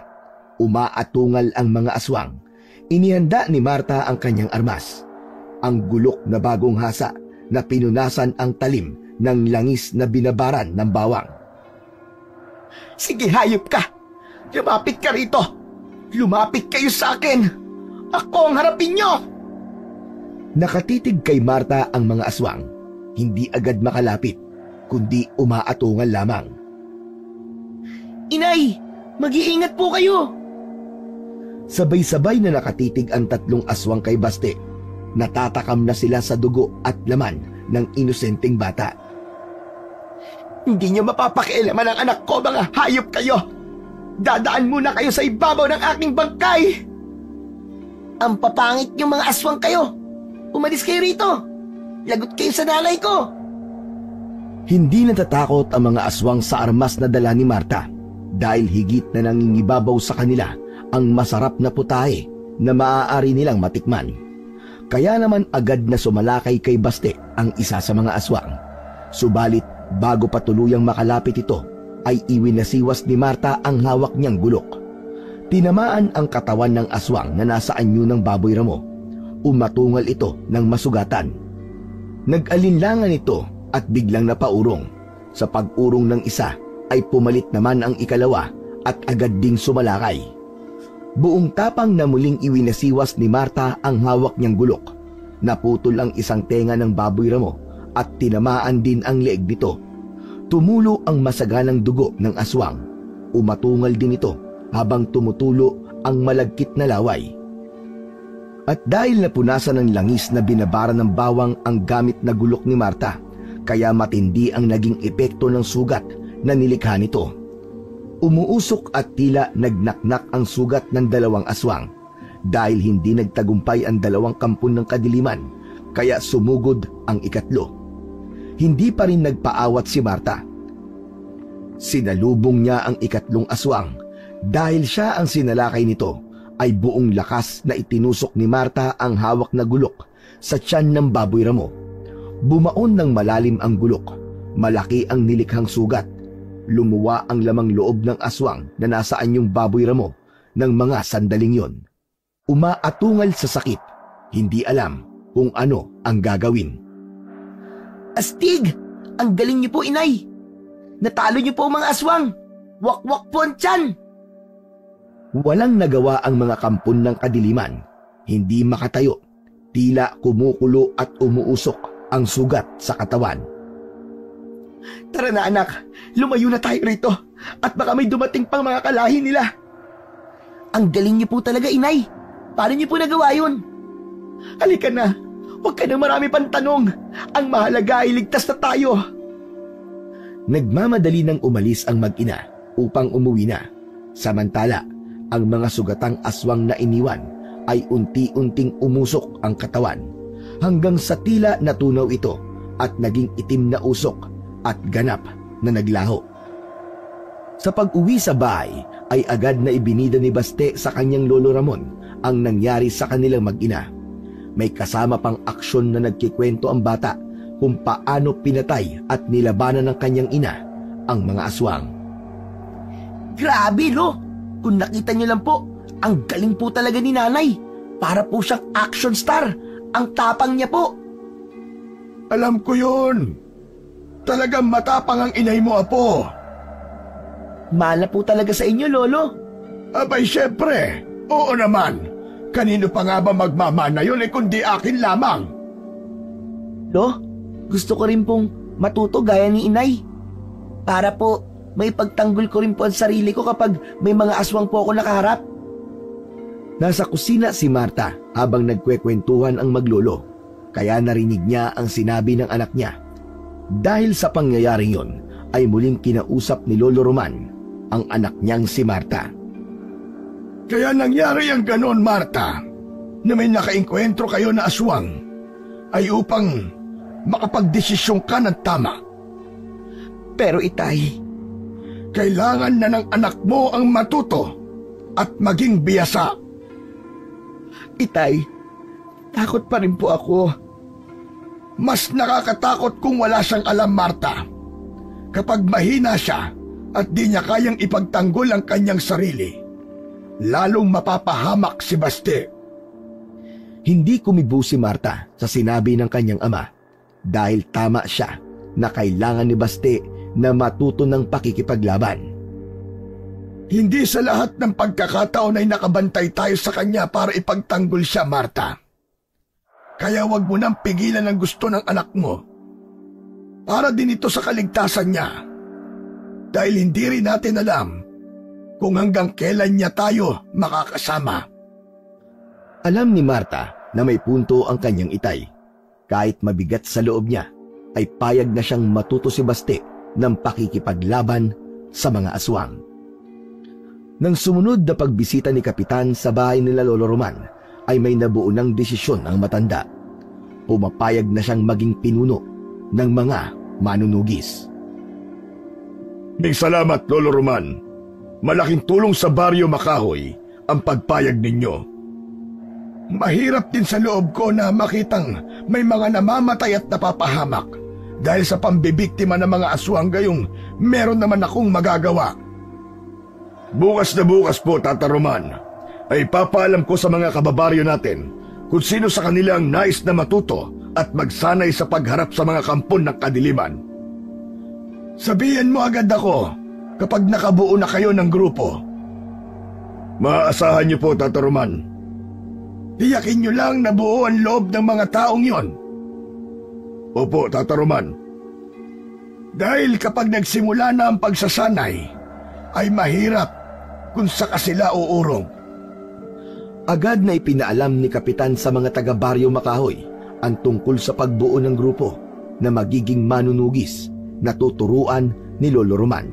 Umaatungal ang mga aswang. Inihanda ni Marta ang kanyang armas. Ang gulok na bagong hasa na pinunasan ang talim ng langis na binabaran ng bawang. Sige, hayop ka. Lumapit ka rito. Lumapit kayo sa akin. Ako ang harapin nyo. Nakatitig kay Marta ang mga aswang. Hindi agad makalapit, kundi umaatungal lamang. Inay, mag-iingat po kayo. Sabay-sabay na nakatitig ang 3 aswang kay Baste. Natatakam na sila sa dugo at laman ng inosenteng bata. Hindi niyo mapapakialaman ang anak ko, mga hayop kayo. Dadaan muna kayo sa ibabaw ng aking bangkay. Ang papangit yung mga aswang kayo. Umalis kayo rito. Lagot kayo sa nanay ko. Hindi natatakot ang mga aswang sa armas na dala ni Marta dahil higit na nangingibabaw sa kanila ang masarap na putahe na maaari nilang matikman. Kaya naman agad na sumalakay kay Baste ang isa sa mga aswang. Subalit bago pa tuluyang makalapit ito, ay iwinasiwas ni Marta ang hawak niyang gulok. Tinamaan ang katawan ng aswang na nasa anyo ng baboy ramo. umatungal ito ng masugatan. Nag-alinlangan ito at biglang napaurong. Sa pag-urong ng isa ay pumalit naman ang ikalawa at agad ding sumalakay. Buong tapang na muling iwinasiwas ni Marta ang hawak niyang gulok. Naputol ang isang tenga ng baboy ramo at tinamaan din ang leeg nito. Tumulo ang masaganang dugo ng aswang. Umatungal din ito habang tumutulo ang malagkit na laway. At dahil napunasan ng langis na binabara ng bawang ang gamit na gulok ni Marta, kaya matindi ang naging epekto ng sugat na nilikha nito. Umuusok at tila nagnaknak ang sugat ng dalawang aswang. Dahil hindi nagtagumpay ang dalawang kampon ng kadiliman, kaya sumugod ang ikatlo. Hindi pa rin nagpaawat si Marta. Sinalubong niya ang ikatlong aswang. Dahil siya ang sinalakay nito, ay buong lakas na itinusok ni Marta ang hawak na gulok sa tiyan ng baboy ramo. Bumaon ng malalim ang gulok. Malaki ang nilikhang sugat. Lumuwa ang lamang loob ng aswang na nasa anyong baboy ramo ng mga sandaling yon. Umaatungal sa sakit. Hindi alam kung ano ang gagawin. Astig! Ang galing niyo po, inay! Natalo niyo po ang mga aswang! Wakwak po ang tiyan! Walang nagawa ang mga kampon ng kadiliman. Hindi makatayo. Tila kumukulo at umuusok ang sugat sa katawan. Tara na, anak, lumayo na tayo rito at baka may dumating pang mga kalahi nila. Ang galing niyo po talaga, inay. Paano niyo po nagawa yun? Halika na, huwag ka nang marami pang tanong. Ang mahalaga ay ligtas na tayo. Nagmamadali nang umalis ang mag-ina upang umuwi na. Samantala, ang mga sugatang aswang na iniwan ay unti-unting umusok ang katawan hanggang sa tila natunaw ito at naging itim na usok at ganap na naglaho. Sa pag-uwi sa bahay ay agad na ibinida ni Baste sa kanyang lolo Ramon ang nangyari sa kanilang mag-ina. May kasama pang aksyon na nagkikwento ang bata kung paano pinatay at nilabanan ng kanyang ina ang mga aswang. Grabe, lo! Kung nakita niyo lang po, ang galing po talaga ni nanay. Para po siyang action star. Ang tapang niya po. Alam ko yun. Talagang matapang ang inay mo, apo. Mahal na po talaga sa inyo, lolo. Abay, syempre. Oo naman. Kanino pa nga ba magmamana yun kundi akin lamang? Lo, gusto ko rin pong matuto gaya ni inay. Para po may pagtanggol ko rin po ang sarili ko kapag may mga aswang po ako nakaharap. Nasa kusina si Marta habang nagkwekwentuhan ang maglolo. Kaya narinig niya ang sinabi ng anak niya. Dahil sa pangyayaring yon, ay muling kinausap ni Lolo Roman ang anak niyang si Marta. Kaya nangyari ang ganon, Marta, na may nakainkwentro kayo na aswang, ay upang makapagdesisyon ka ng tama. Pero itay, kailangan na ng anak mo ang matuto at maging biyasa. itay, takot pa rin po ako. Mas nakakatakot kung wala siyang alam, Marta. Kapag mahina siya at di niya kayang ipagtanggol ang kanyang sarili, lalong mapapahamak si Baste. Hindi kumibo si Marta sa sinabi ng kanyang ama dahil tama siya na kailangan ni Baste na matuto ng pakikipaglaban. Hindi sa lahat ng pagkakataon ay nakabantay tayo sa kanya para ipagtanggol siya, Marta. Kaya wag mo nang pigilan ang gusto ng anak mo. Para din ito sa kaligtasan niya. Dahil hindi rin natin alam kung hanggang kailan niya tayo makakasama. Alam ni Marta na may punto ang kanyang itay. Kahit mabigat sa loob niya, ay payag na siyang matuto si Baste ng pakikipaglaban sa mga aswang. Nang sumunod na pagbisita ni Kapitan sa bahay nila Lolo Roman, ay may nabuo ng desisyon ang matanda. Pumapayag na siyang maging pinuno ng mga manunugis. Big salamat, Lolo Roman. Malaking tulong sa Baryo Makahoy ang pagpayag ninyo. Mahirap din sa loob ko na makitang may mga namamatay at napapahamak dahil sa pambibiktima ng mga aswang gayong meron naman akong magagawa. Bukas na bukas po, Tata Roman, ay papaalam ko sa mga kababaryo natin kung sino sa kanila ang nais na matuto at magsanay sa pagharap sa mga kampon ng kadiliman. Sabihin mo agad ako kapag nakabuo na kayo ng grupo. Maaasahan niyo po, Tata Roman. Tiyakin niyo lang na buo ang loob ng mga taong yon. Opo, Tata Roman. Dahil kapag nagsimula na ang pagsasanay, ay mahirap kung saka sila uurong. Agad na ipinaalam ni Kapitan sa mga taga-Baryo Makahoy ang tungkol sa pagbuo ng grupo na magiging manunugis na tuturuan ni Lolo Roman.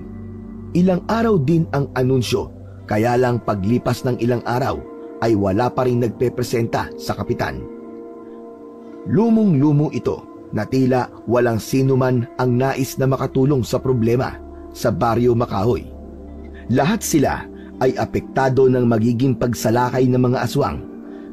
Ilang araw din ang anunsyo, kaya lang paglipas ng ilang araw ay wala pa rin nagpepresenta sa kapitan. Lumong-lumo ito na tila walang sino man ang nais na makatulong sa problema sa Baryo Makahoy. Lahat sila ay apektado ng magiging pagsalakay ng mga aswang,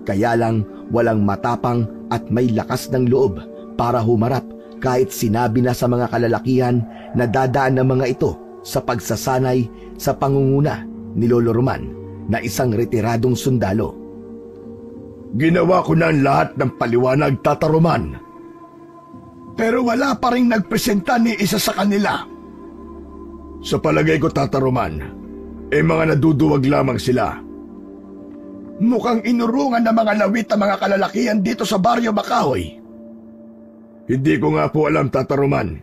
kaya lang walang matapang at may lakas ng loob para humarap kahit sinabi na sa mga kalalakihan na dadaan ng mga ito sa pagsasanay sa pangunguna ni Lolo Roman na isang retiradong sundalo. Ginawa ko na ang lahat ng paliwanag, Tata Roman. Pero wala pa rin nagpresenta ni isa sa kanila. Sa palagay ko, Tata Roman, mga naduduwag lamang sila. Mukhang inurungan ng mga lawit ang mga kalalakihan dito sa Baryo Makahoy. Hindi ko nga po alam, Tata Roman,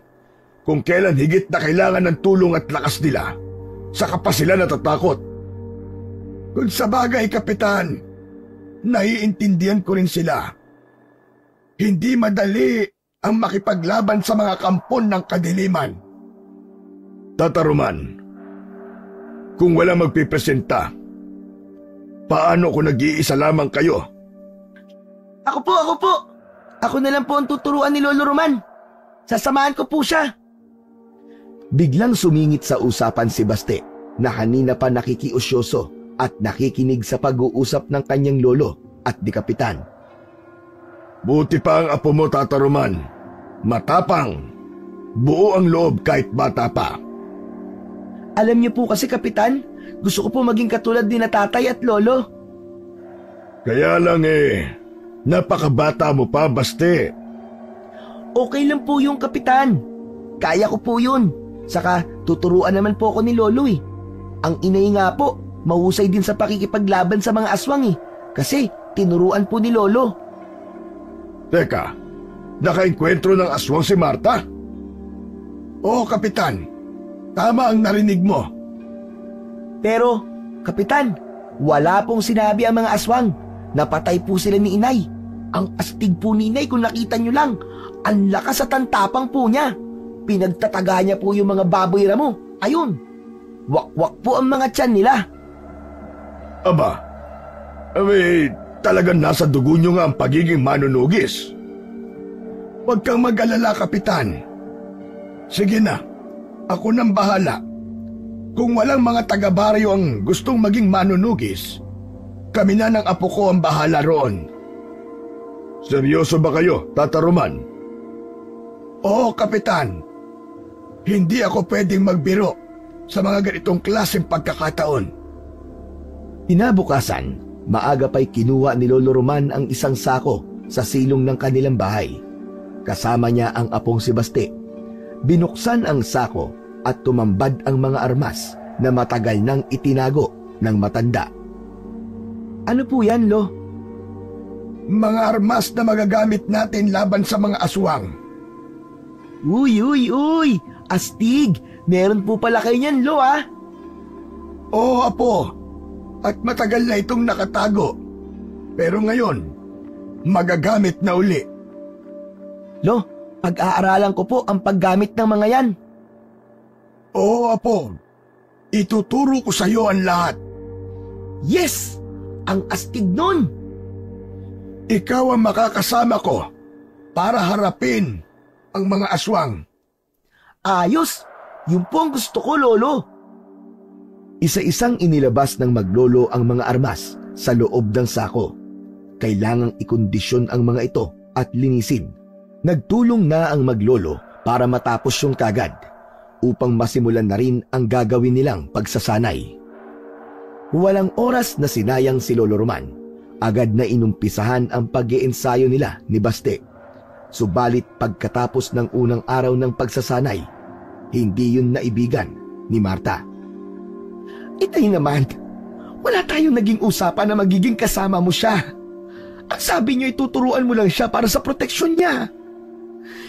kung kailan higit na kailangan ng tulong at lakas nila, saka pa sila natatakot. Kung sa bagay, Kapitan, naiintindihan ko rin sila. Hindi madali ang makipaglaban sa mga kampon ng kadiliman. Tata Roman, kung wala magpipresenta, paano kung nag-iisa lamang kayo? Ako po. Ako na lang po ang tuturuan ni Lolo Roman. Sasamahan ko po siya. Biglang sumingit sa usapan si Baste na kanina pa nakikiusyoso at nakikinig sa pag-uusap ng kanyang lolo at di kapitan. Buti pa ang apo mo, Tata Roman. Matapang. Buo ang loob kahit bata pa. Alam niyo po kasi, Kapitan, gusto ko po maging katulad ni na tatay at lolo. Kaya lang napakabata mo pa, Baste. Okay lang po yung Kapitan. Kaya ko po yun. Saka tuturuan naman po ako ni Lolo eh. Ang inay nga po, mahusay din sa pakikipaglaban sa mga aswang eh. Kasi tinuruan po ni Lolo. Teka, nakaenkwentro ng aswang si Marta? Oo, Kapitan. Tama ang narinig mo. Pero, Kapitan, wala pong sinabi ang mga aswang. Napatay po sila ni inay. Ang astig po ni inay kung nakita nyo lang. Ang lakas at ang tapang po niya. Pinagtataga niya po yung mga baboy ramo. Ayun. Wakwak po ang mga tiyan nila. Aba, talagang nasa dugo nyo nga ang pagiging manunugis. Huwag kang mag-alala, Kapitan. Sige na, ako nang bahala. Kung walang mga taga-baryo ang gustong maging manunugis, kami na ng apo ko ang bahala roon. Seryoso ba kayo, Tata Roman? Oo, Kapitan. Hindi ako pwedeng magbiro sa mga ganitong klaseng pagkakataon. Kinabukasan, maaga pa'y kinuha ni Lolo Roman ang isang sako sa silong ng kanilang bahay. Kasama niya ang apong si Baste. Binuksan ang sako at tumambad ang mga armas na matagal nang itinago ng matanda. Ano po yan, Lo? Mga armas na magagamit natin laban sa mga aswang. Uy! Astig! Meron po pala kayo niyan, Lo, ah! Oo, Apo. At matagal na itong nakatago. Pero ngayon, magagamit na uli. Lo, pag-aaralan ko po ang paggamit ng mga yan. Oo, Apo. Ituturo ko sa iyo ang lahat. Yes! Ang astig nun! Ikaw ang makakasama ko para harapin ang mga aswang. Ayos! Yun po ang gusto ko, Lolo. Isa-isang inilabas ng maglolo ang mga armas sa loob ng sako. Kailangang ikondisyon ang mga ito at linisin. Nagtulong na ang maglolo para matapos yung kagad upang masimulan na rin ang gagawin nilang pagsasanay. Walang oras na sinayang si Lolo Roman. Agad na inumpisahan ang pag-iensayo nila ni Baste. Subalit pagkatapos ng unang araw ng pagsasanay, hindi yun naibigan ni Marta. Itay naman, wala tayong naging usapan na magiging kasama mo siya. Ang sabi niyo ay tuturuan mo lang siya para sa proteksyon niya.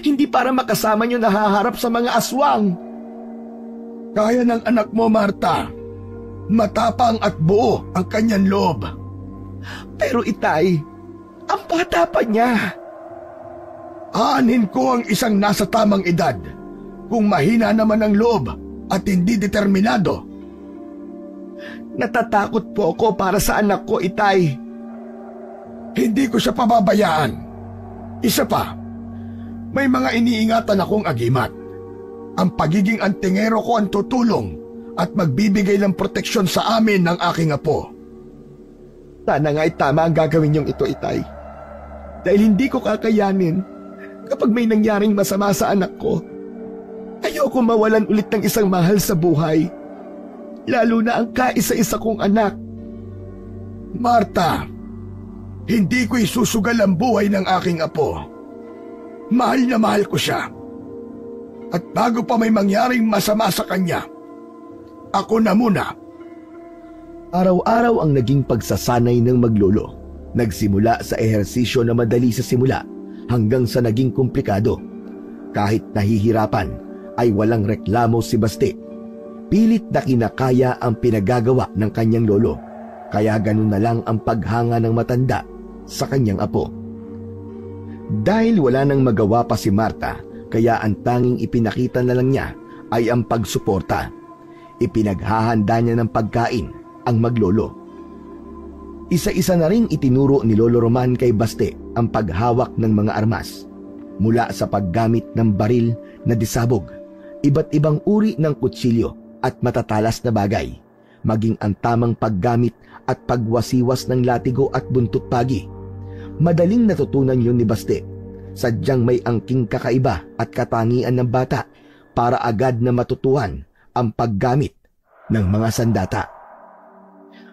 Hindi para makasama niyo nahaharap sa mga aswang. Kaya ng anak mo, Marta. Matapang at buo ang kanyang loob. Pero itay, ang bata pa niya. Aanhin ko ang isang nasa tamang edad kung mahina naman ang loob at hindi determinado. Natatakot po ako para sa anak ko, itay. Hindi ko siya pababayaan. Isa pa, may mga iniingatan akong agimat. Ang pagiging antingero ko ang tutulong at magbibigay ng proteksyon sa amin ng aking apo. Sana nga ay tama ang gagawin niyong ito, itay. Dahil hindi ko kakayanin kapag may nangyaring masama sa anak ko. Ayoko mawalan ulit ng isang mahal sa buhay. Lalo na ang kaisa-isa kong anak. Marta, hindi ko isusugal ang buhay ng aking apo. Mahal na mahal ko siya. At bago pa may mangyaring masama sa kanya, ako na muna. Araw-araw ang naging pagsasanay ng maglolo. Nagsimula sa ehersisyo na madali sa simula hanggang sa naging komplikado. Kahit nahihirapan ay walang reklamo si Baste. Pilit na kinakaya ang pinagagawa ng kanyang lolo. Kaya ganun na lang ang paghanga ng matanda sa kanyang apo. Dahil wala nang magawa pa si Marta, kaya ang tanging ipinakita na lang niya ay ang pagsuporta. Ipinaghahanda niya ng pagkain ang maglolo. Isa-isa na ring itinuro ni Lolo Roman kay Baste ang paghawak ng mga armas. Mula sa paggamit ng baril na disabog, iba't ibang uri ng kutsilyo at matatalas na bagay, maging ang tamang paggamit at pagwasiwas ng latigo at buntut pagi. Madaling natutunan yun ni Baste. Sadyang may angking kakaiba at katangian ng bata para agad na matutuhan ang paggamit ng mga sandata.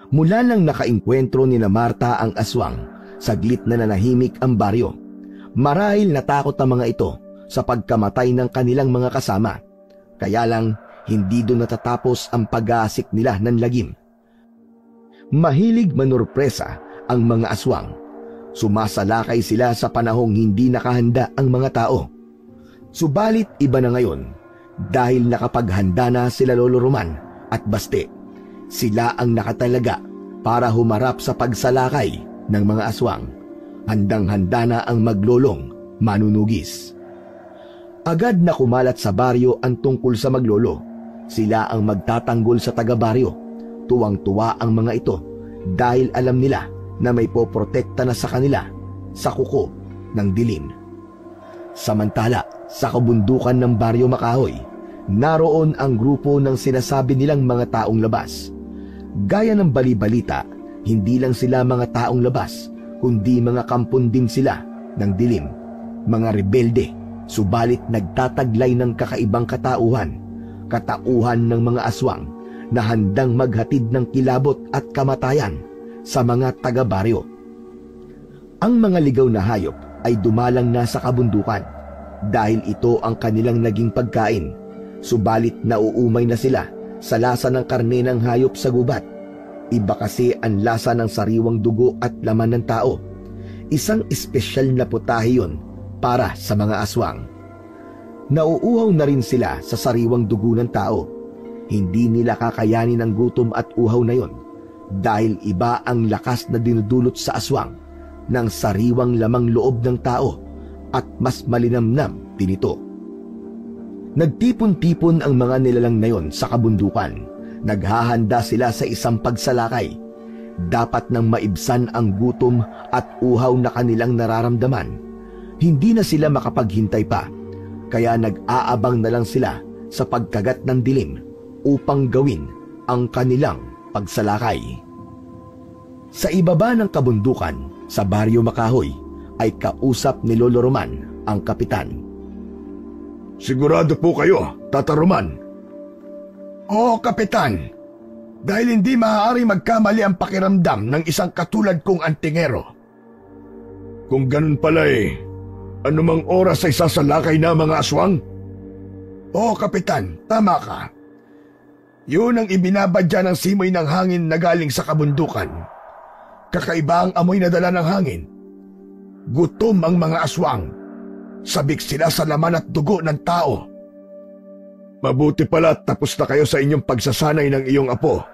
Mula nang nakainkwentro ni na Marta ang aswang, saglit na nanahimik ang baryo. Marahil natakot ang mga ito sa pagkamatay ng kanilang mga kasama. Kaya lang hindi doon natatapos ang pag-aasik nila ng lagim. Mahilig manurpresa ang mga aswang. Sumasalakay sila sa panahong hindi nakahanda ang mga tao. Subalit iba na ngayon dahil nakapaghanda na sila Lolo Roman at Baste. Sila ang nakatalaga para humarap sa pagsalakay ng mga aswang. Handang-handa na ang maglolong manunugis. Agad na kumalat sa baryo ang tungkol sa maglolo. Sila ang magtatanggol sa taga-baryo. Tuwang-tuwa ang mga ito dahil alam nila na may poprotekta na sa kanila sa kuko ng dilim. Samantala, sa kabundukan ng Baryo Makahoy, naroon ang grupo ng sinasabi nilang mga taong labas. Gaya ng bali-balita, hindi lang sila mga taong labas, kundi mga kampon din sila ng dilim, mga rebelde, subalit nagtataglay ng kakaibang katauhan ng mga aswang na handang maghatid ng kilabot at kamatayan sa mga taga-baryo. Ang mga ligaw na hayop ay dumalang na sa kabundukan dahil ito ang kanilang naging pagkain, subalit nauumay na sila sa lasa ng karne ng hayop sa gubat. Iba kasi ang lasa ng sariwang dugo at laman ng tao. Isang espesyal na putahe yun para sa mga aswang. Nauuhaw na rin sila sa sariwang dugo ng tao. Hindi nila kakayanin ang gutom at uhaw na yon dahil iba ang lakas na dinudulot sa aswang ng sariwang lamang loob ng tao at mas malinamnam din ito. Nagtipon-tipon ang mga nilalang na yon sa kabundukan. Naghahanda sila sa isang pagsalakay. Dapat nang maibsan ang gutom at uhaw na kanilang nararamdaman. Hindi na sila makapaghintay pa, kaya nag-aabang na lang sila sa pagkagat ng dilim upang gawin ang kanilang pagsalakay. Sa ibaba ng kabundukan, sa Baryo Makahoy, ay kausap ni Lolo Roman ang kapitan. Sigurado po kayo, Tata Roman? Oo, Kapitan. Dahil hindi maaari magkamali ang pakiramdam ng isang katulad kong antingero. Kung ganun pala anumang oras ay sasalakay na mga aswang? Oo, Kapitan, tama ka. Yun ang ibinabadya ng simoy ng hangin na galing sa kabundukan. Kakaiba ang amoy na dala ng hangin. Gutom ang mga aswang. Sabik sila sa laman at dugo ng tao. Mabuti pala tapos na kayo sa inyong pagsasanay ng iyong apo.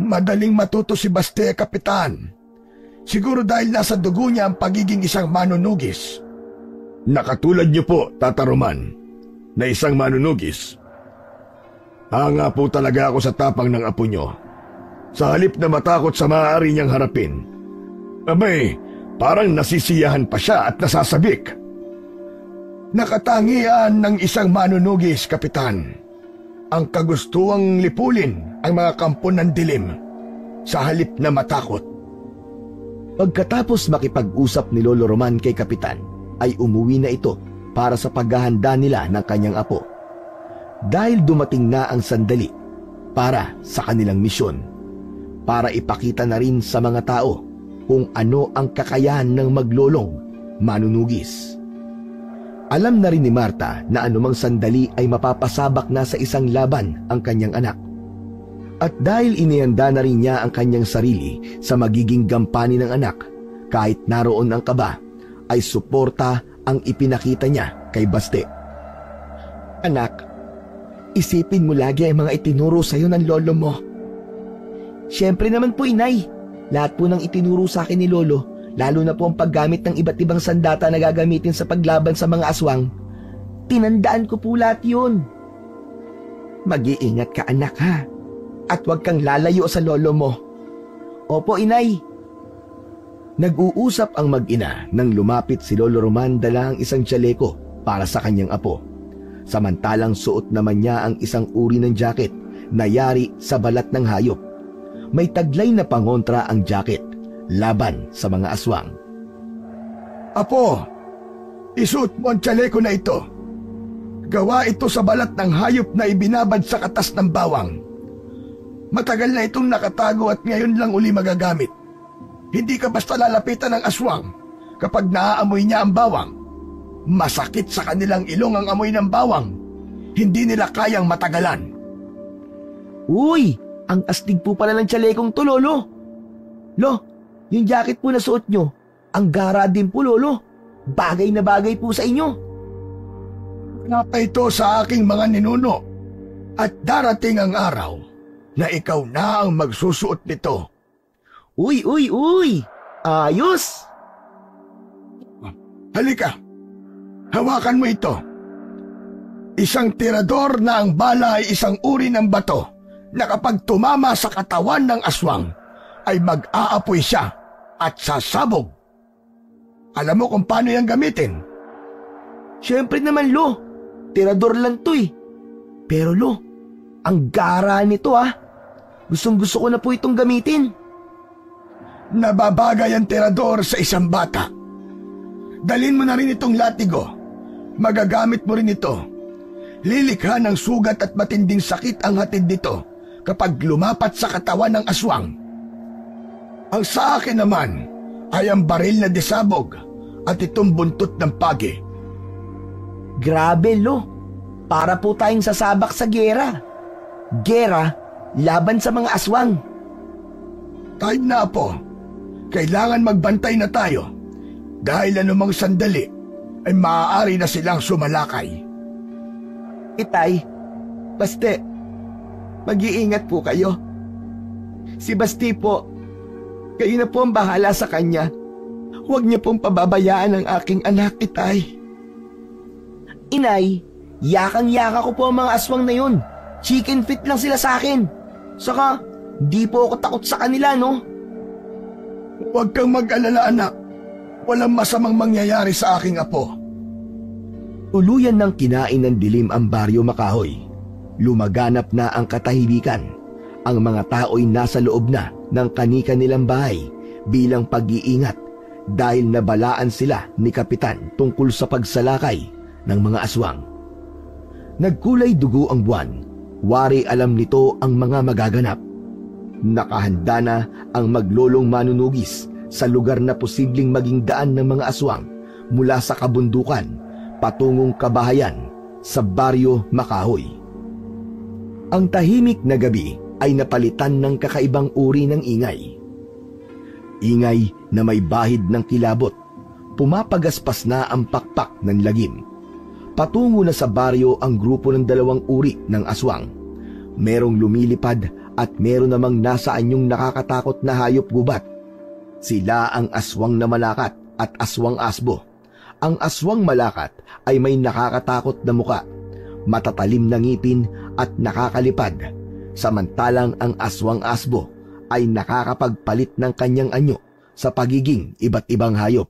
Madaling matuto si Baste, Kapitan. Siguro dahil nasa dugo niya ang pagiging isang manunugis. Nakatulad niyo po, Tata Roman, na isang manunugis. Hanga po talaga ako sa tapang ng apo niyo. Sa halip na matakot sa maaari niyang harapin. Abay, parang nasisiyahan pa siya at nasasabik. Nakatangian ng isang manunugis, Kapitan. Ang kagustuang lipulin ang mga kampo ng dilim sa halip na matakot. Pagkatapos makipag-usap ni Lolo Roman kay Kapitan, ay umuwi na ito para sa paghahanda nila ng kanyang apo. Dahil dumating na ang sandali para sa kanilang misyon, para ipakita na rin sa mga tao kung ano ang kakayahan ng maglolong manunugis. Alam na rin ni Marta na anumang sandali ay mapapasabak na sa isang laban ang kanyang anak. At dahil inihanda na rin niya ang kanyang sarili sa magiging gampanin ng anak, kahit naroon ang kaba, ay suporta ang ipinakita niya kay Baste. Anak, isipin mo lagi ang mga itinuro sa'yo ng lolo mo. Siyempre naman po, Inay. Lahat po ng itinuro sa akin ni Lolo, lalo na po ang paggamit ng iba't ibang sandata na gagamitin sa paglaban sa mga aswang, tinandaan ko po lahat yun. Mag-iingat ka, anak, ha? At huwag kang lalayo sa lolo mo. Opo, Inay. Nag-uusap ang mag-ina nang lumapit si Lolo Roman dala ang isang tsaleko para sa kanyang apo. Samantalang suot naman niya ang isang uri ng jacket na yari sa balat ng hayop. May taglay na pangontra ang jacket laban sa mga aswang. Apo, isuot mo ang tsaleko na ito. Gawa ito sa balat ng hayop na ibinabad sa katas ng bawang. Matagal na itong nakatago at ngayon lang uli magagamit. Hindi ka basta lalapitan ng aswang kapag naaamoy niya ang bawang. Masakit sa kanilang ilong ang amoy ng bawang. Hindi nila kayang matagalan. Uy, ang astig po pala ng tsalekong to, Lolo. Lo, yung jacket po na suot nyo, ang gara din po, Lolo. Bagay na bagay po sa inyo. Napa ito sa aking mga ninuno. At darating ang araw na ikaw na ang magsusuot nito. Uy! Ayos! Halika, hawakan mo ito. Isang tirador na ang bala ay isang uri ng bato na kapag tumama sa katawan ng aswang ay mag-aapoy siya at sasabog. Alam mo kung paano yan gamitin? Siyempre naman, Lo. Tirador lang to eh. Pero Lo, ang gara nito ah. Gustong-gusto ko na po itong gamitin. Nababagay ang tirador sa isang bata. Dalhin mo na rin itong latigo. Magagamit mo rin ito. Lilikha ng sugat at matinding sakit ang hatid nito kapag lumapat sa katawan ng aswang. Ang sa akin naman ay ang baril na desabog at itong buntot ng pagi. Grabe, Lo. Para po tayong sasabak sa gera. Gera laban sa mga aswang. Time na po. Kailangan magbantay na tayo dahil anumang sandali ay maaari na silang sumalakay. Itay, Baste, mag-iingat po kayo. Si Basti po, kayo na po ang bahala sa kanya. Huwag niyo pong pababayaan ang aking anak, Itay. Inay, yakang-yaka ko po ang mga aswang na yun. Chicken feet lang sila sa akin. Saka, di po ako takot sa kanila, no? Huwag kang mag-alala, anak. Walang masamang mangyayari sa aking apo. Tuluyan ng kinain ng dilim ang baryo Makahoy. Lumaganap na ang katahimikan. Ang mga tao'y nasa loob na ng kani-kanilang bahay bilang pag-iingat dahil nabalaan sila ni Kapitan tungkol sa pagsalakay ng mga aswang. Nagkulay dugo ang buwan Wari alam nito ang mga magaganap. Nakahanda na ang maglolong manunugis sa lugar na posibleng maging daan ng mga aswang mula sa kabundukan patungong kabahayan sa Baryo Makahoy. Ang tahimik na gabi ay napalitan ng kakaibang uri ng ingay. Ingay na may bahid ng kilabot. Pumapagaspas na ang pakpak ng lagim. Patungo na sa baryo ang grupo ng dalawang uri ng aswang. Merong lumilipad at meron namang nasa anyong nakakatakot na hayop gubat. Sila ang aswang na malakat at aswang asbo. Ang aswang malakat ay may nakakatakot na muka, matatalim na ngipin at nakakalipad. Samantalang ang aswang asbo ay nakakapagpalit ng kanyang anyo sa pagiging iba't ibang hayop.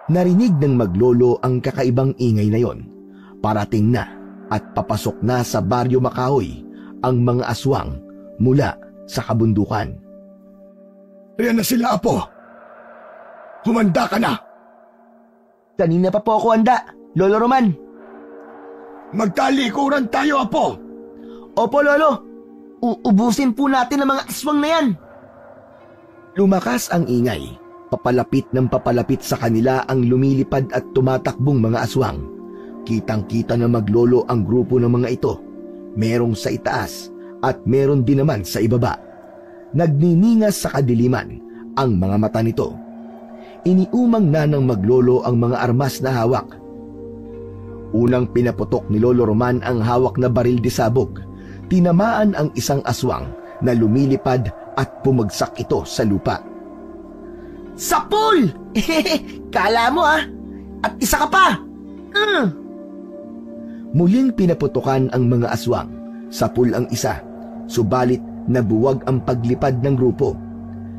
Narinig ng maglolo ang kakaibang ingay na yon. Parating na at papasok na sa Baryo Makahoy ang mga aswang mula sa kabundukan. Ayan na sila, Apo. Humanda ka na. Kanina pa po ako handa, Lolo Roman. Magtalikuran tayo, Apo. Opo, Lolo. Uubusin po natin ang mga aswang na yan. Lumakas ang ingay. Papalapit ng papalapit sa kanila ang lumilipad at tumatakbong mga aswang. Kitang-kita na maglolo ang grupo ng mga ito. Merong sa itaas at meron din naman sa ibaba. Nagniningas sa kadiliman ang mga mata nito. Iniumang na ng maglolo ang mga armas na hawak. Unang pinaputok ni Lolo Roman ang hawak na baril de sabog. Tinamaan ang isang aswang na lumilipad at pumagsak ito sa lupa. Sapul! Kala mo At isa ka pa! Muling pinaputukan ang mga aswang. Sapul ang isa, subalit nabuwag ang paglipad ng grupo.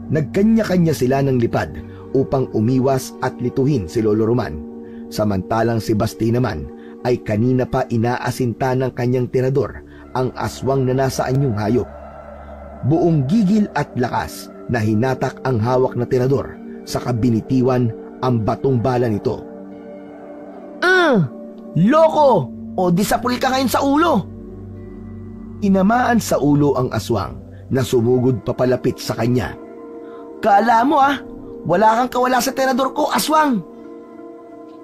Nagkanya-kanya sila ng lipad upang umiwas at lituhin si Lolo Roman. Samantalang si Basti naman ay kanina pa inaasinta ng kanyang tirador ang aswang na nasa anyong hayop. Buong gigil at lakas na hinatak ang hawak na tirador sa kabinitiwan ang batong bala nito. Loko! O disapul ka ngayon sa ulo! Inamaan sa ulo ang aswang na sumugod papalapit sa kanya. Kala mo wala kang kawala sa tirador ko, aswang!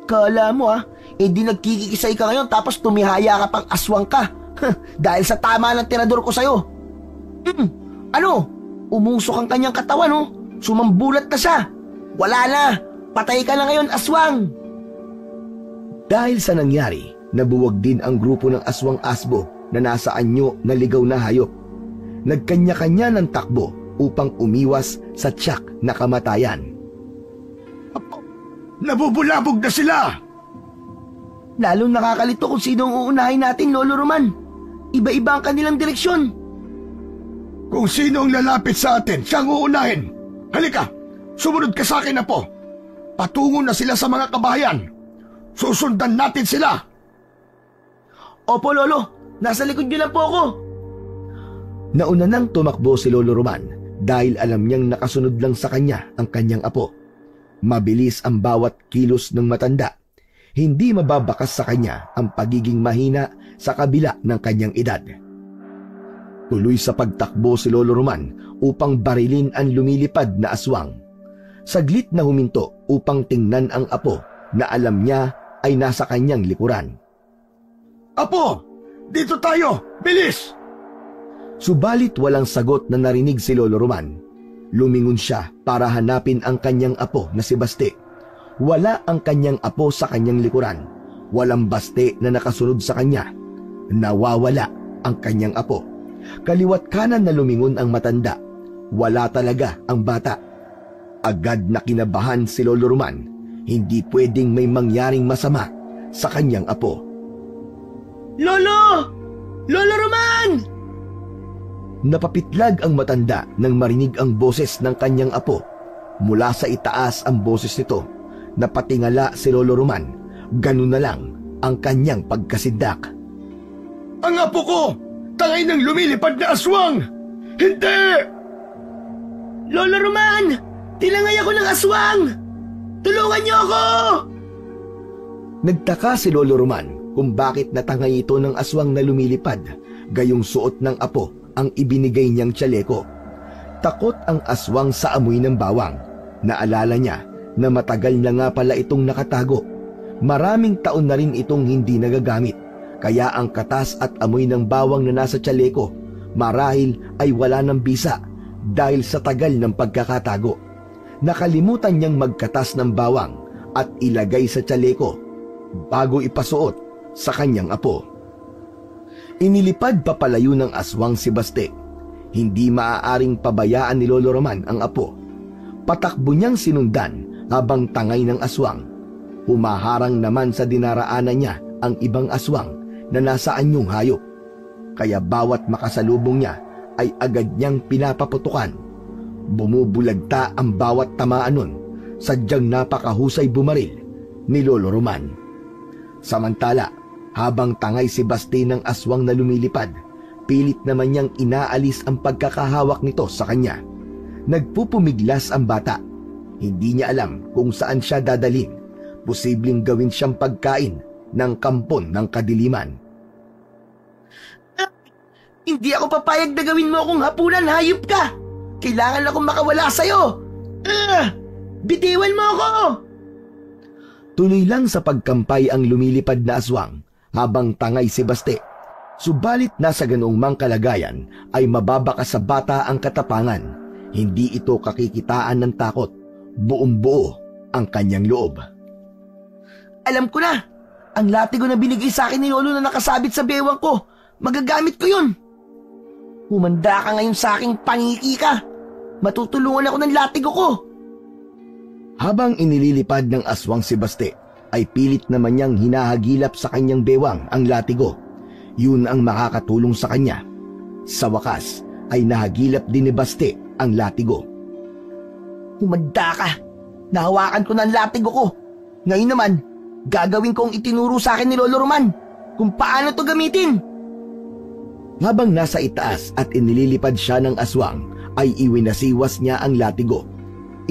Kala mo di nagkikisay ka ngayon tapos tumihaya ka pang aswang ka. Dahil sa tama ng tirador ko sa'yo. Ano? Umusok ang kanyang katawan Sumambulat na siya. Wala na! Patay ka na ngayon, aswang! Dahil sa nangyari, nabuwag din ang grupo ng aswang asbo na nasa anyo na ligaw na hayop. Nagkanya-kanya ng takbo upang umiwas sa tiyak na kamatayan. Nabubulabog na sila! Lalong nakakalito kung sino ang uunahin natin, Lolo Roman. Iba-iba ang kanilang direksyon. Kung sino ang lalapit sa atin, siyang uunahin. Halika! Sumunod ka sa akin, Apo. Patungo na sila sa mga kabahayan. Susundan natin sila. Opo, Lolo. Nasa likod niyo lang po ako. Nauna nang tumakbo si Lolo Roman dahil alam niyang nakasunod lang sa kanya ang kanyang apo. Mabilis ang bawat kilos ng matanda. Hindi mababakas sa kanya ang pagiging mahina sa kabila ng kanyang edad. Tuloy sa pagtakbo si Lolo Roman upang barilin ang lumilipad na aswang. Saglit na huminto upang tingnan ang apo na alam niya ay nasa kanyang likuran. Apo! Dito tayo! Bilis! Subalit walang sagot na narinig si Lolo Roman. Lumingon siya para hanapin ang kanyang apo na si Basti. Wala ang kanyang apo sa kanyang likuran. Walang Basti na nakasunod sa kanya. Nawawala ang kanyang apo. Kaliwat kanan na lumingon ang matanda. Wala talaga ang bata. Agad na kinabahan si Lolo Roman. Hindi pwedeng may mangyaring masama sa kanyang apo. Lolo! Lolo Roman! Napapitlag ang matanda nang marinig ang boses ng kanyang apo. Mula sa itaas ang boses nito. Napatingala si Lolo Roman. Ganun na lang ang kanyang pagkasindak. Ang apo ko! Tangay ng lumilipad na aswang! Hindi! Lolo Roman! Tinangay ako ng aswang! Tulungan niyo ako! Nagtaka si Lolo Roman kung bakit natangay ito ng aswang na lumilipad gayong suot ng apo ang ibinigay niyang tsaleko. Takot ang aswang sa amoy ng bawang. Naalala niya na matagal na nga pala itong nakatago. Maraming taon na rin itong hindi nagagamit, kaya ang katas at amoy ng bawang na nasa tsaleko marahil ay wala ng bisa dahil sa tagal ng pagkakatago. Nakalimutan niyang magkatas ng bawang at ilagay sa tsaleko bago ipasuot sa kanyang apo. Inilipad papalayo ng aswang si Baste. Hindi maaaring pabayaan ni Lolo Roman ang apo. Patakbo niyang sinundan habang tangay ng aswang. Humaharang naman sa dinaraanan niya ang ibang aswang na nasa anyong hayop. Kaya bawat makasalubong niya ay agad niyang pinapaputukan. Bumubulagta ang bawat tamaan nun, sadyang napakahusay bumaril ni Lolo Roman. Samantala, habang tangay si Baste ng aswang na lumilipad, pilit naman niyang inaalis ang pagkakahawak nito sa kanya. Nagpupumiglas ang bata. Hindi niya alam kung saan siya dadalhin. Posibleng gawin siyang pagkain ng kampon ng kadiliman. Hindi ako papayag na gawin mo akong hapunan, hayop ka! Kailangan akong makawala sa'yo! Bitiwan mo ako! Tuloy lang sa pagkampay ang lumilipad na aswang habang tangay si Baste. Subalit nasa ganoong mang kalagayan ay mababaka sa bata ang katapangan. Hindi ito kakikitaan ng takot. Buong-buo ang kanyang loob. Alam ko na! Ang latigo na binigay sa akin ni Lolo na nakasabit sa bewang ko, magagamit ko yun! Humanda ka ngayon sa aking pangiki ka! Matutulungan ako ng latigo ko! Habang inililipad ng aswang si Baste, ay pilit naman niyang hinahagilap sa kanyang bewang ang latigo. Yun ang makakatulong sa kanya. Sa wakas, ay nahagilap din ni Baste ang latigo. Humanda ka! Nahawakan ko na ang latigo ko! Ngayon naman, gagawin ko ang itinuro sa akin ni Lolo Roman kung paano to gamitin! Habang nasa itaas at inililipad siya ng aswang, ay iwinasiwas niya ang latigo.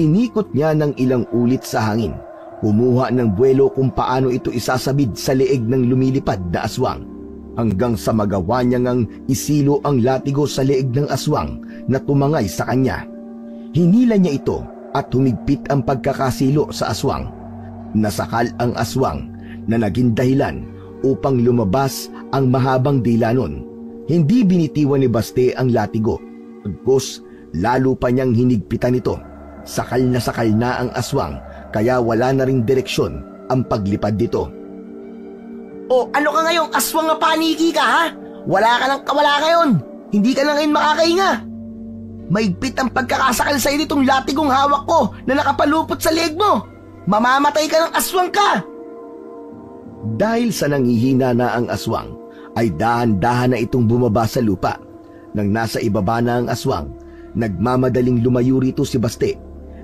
Inikot niya ng ilang ulit sa hangin. Kumuha ng buwelo kung paano ito isasabid sa leeg ng lumilipad na aswang. Hanggang sa magawa niya ngang isilo ang latigo sa leeg ng aswang na tumangay sa kanya. Hinila niya ito at humigpit ang pagkakasilo sa aswang. Nasakal ang aswang na naging dahilan upang lumabas ang mahabang dila nun. Hindi binitiwan ni Baste ang latigo. Pagkos, lalo pa niyang hinigpitan ito. Sakal na ang aswang, kaya wala na ring direksyon ang paglipad dito. O ano ka ngayong aswang na paniki ka, ha? Wala ka nang kawala ngayon. Hindi ka na ngayon makakahinga. Maigpit ang pagkakasakal sa nitong latigong hawak ko na nakapalupot sa leeg mo. Mamamatay ka ng aswang ka. Dahil sa nanghihina na ang aswang, ay dahan-dahan na itong bumaba sa lupa. Nang nasa ibaba na ang aswang, nagmamadaling lumayo rito si Baste.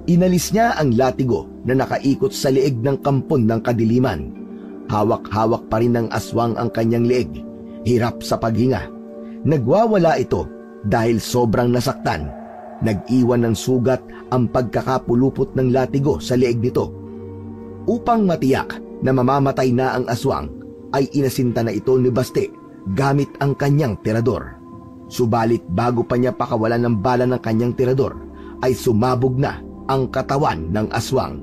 Inalis niya ang latigo na nakaikot sa leeg ng kampon ng kadiliman. Hawak-hawak pa rin ng aswang ang kanyang leeg. Hirap sa paghinga. Nagwawala ito dahil sobrang nasaktan. Nag-iwan ng sugat ang pagkakapulupot ng latigo sa leeg nito. Upang matiyak na mamamatay na ang aswang, ay inasinta na ito ni Baste gamit ang kanyang tirador. Subalit bago pa niya pakawalan ng bala ng kanyang tirador, ay sumabog na ang katawan ng aswang.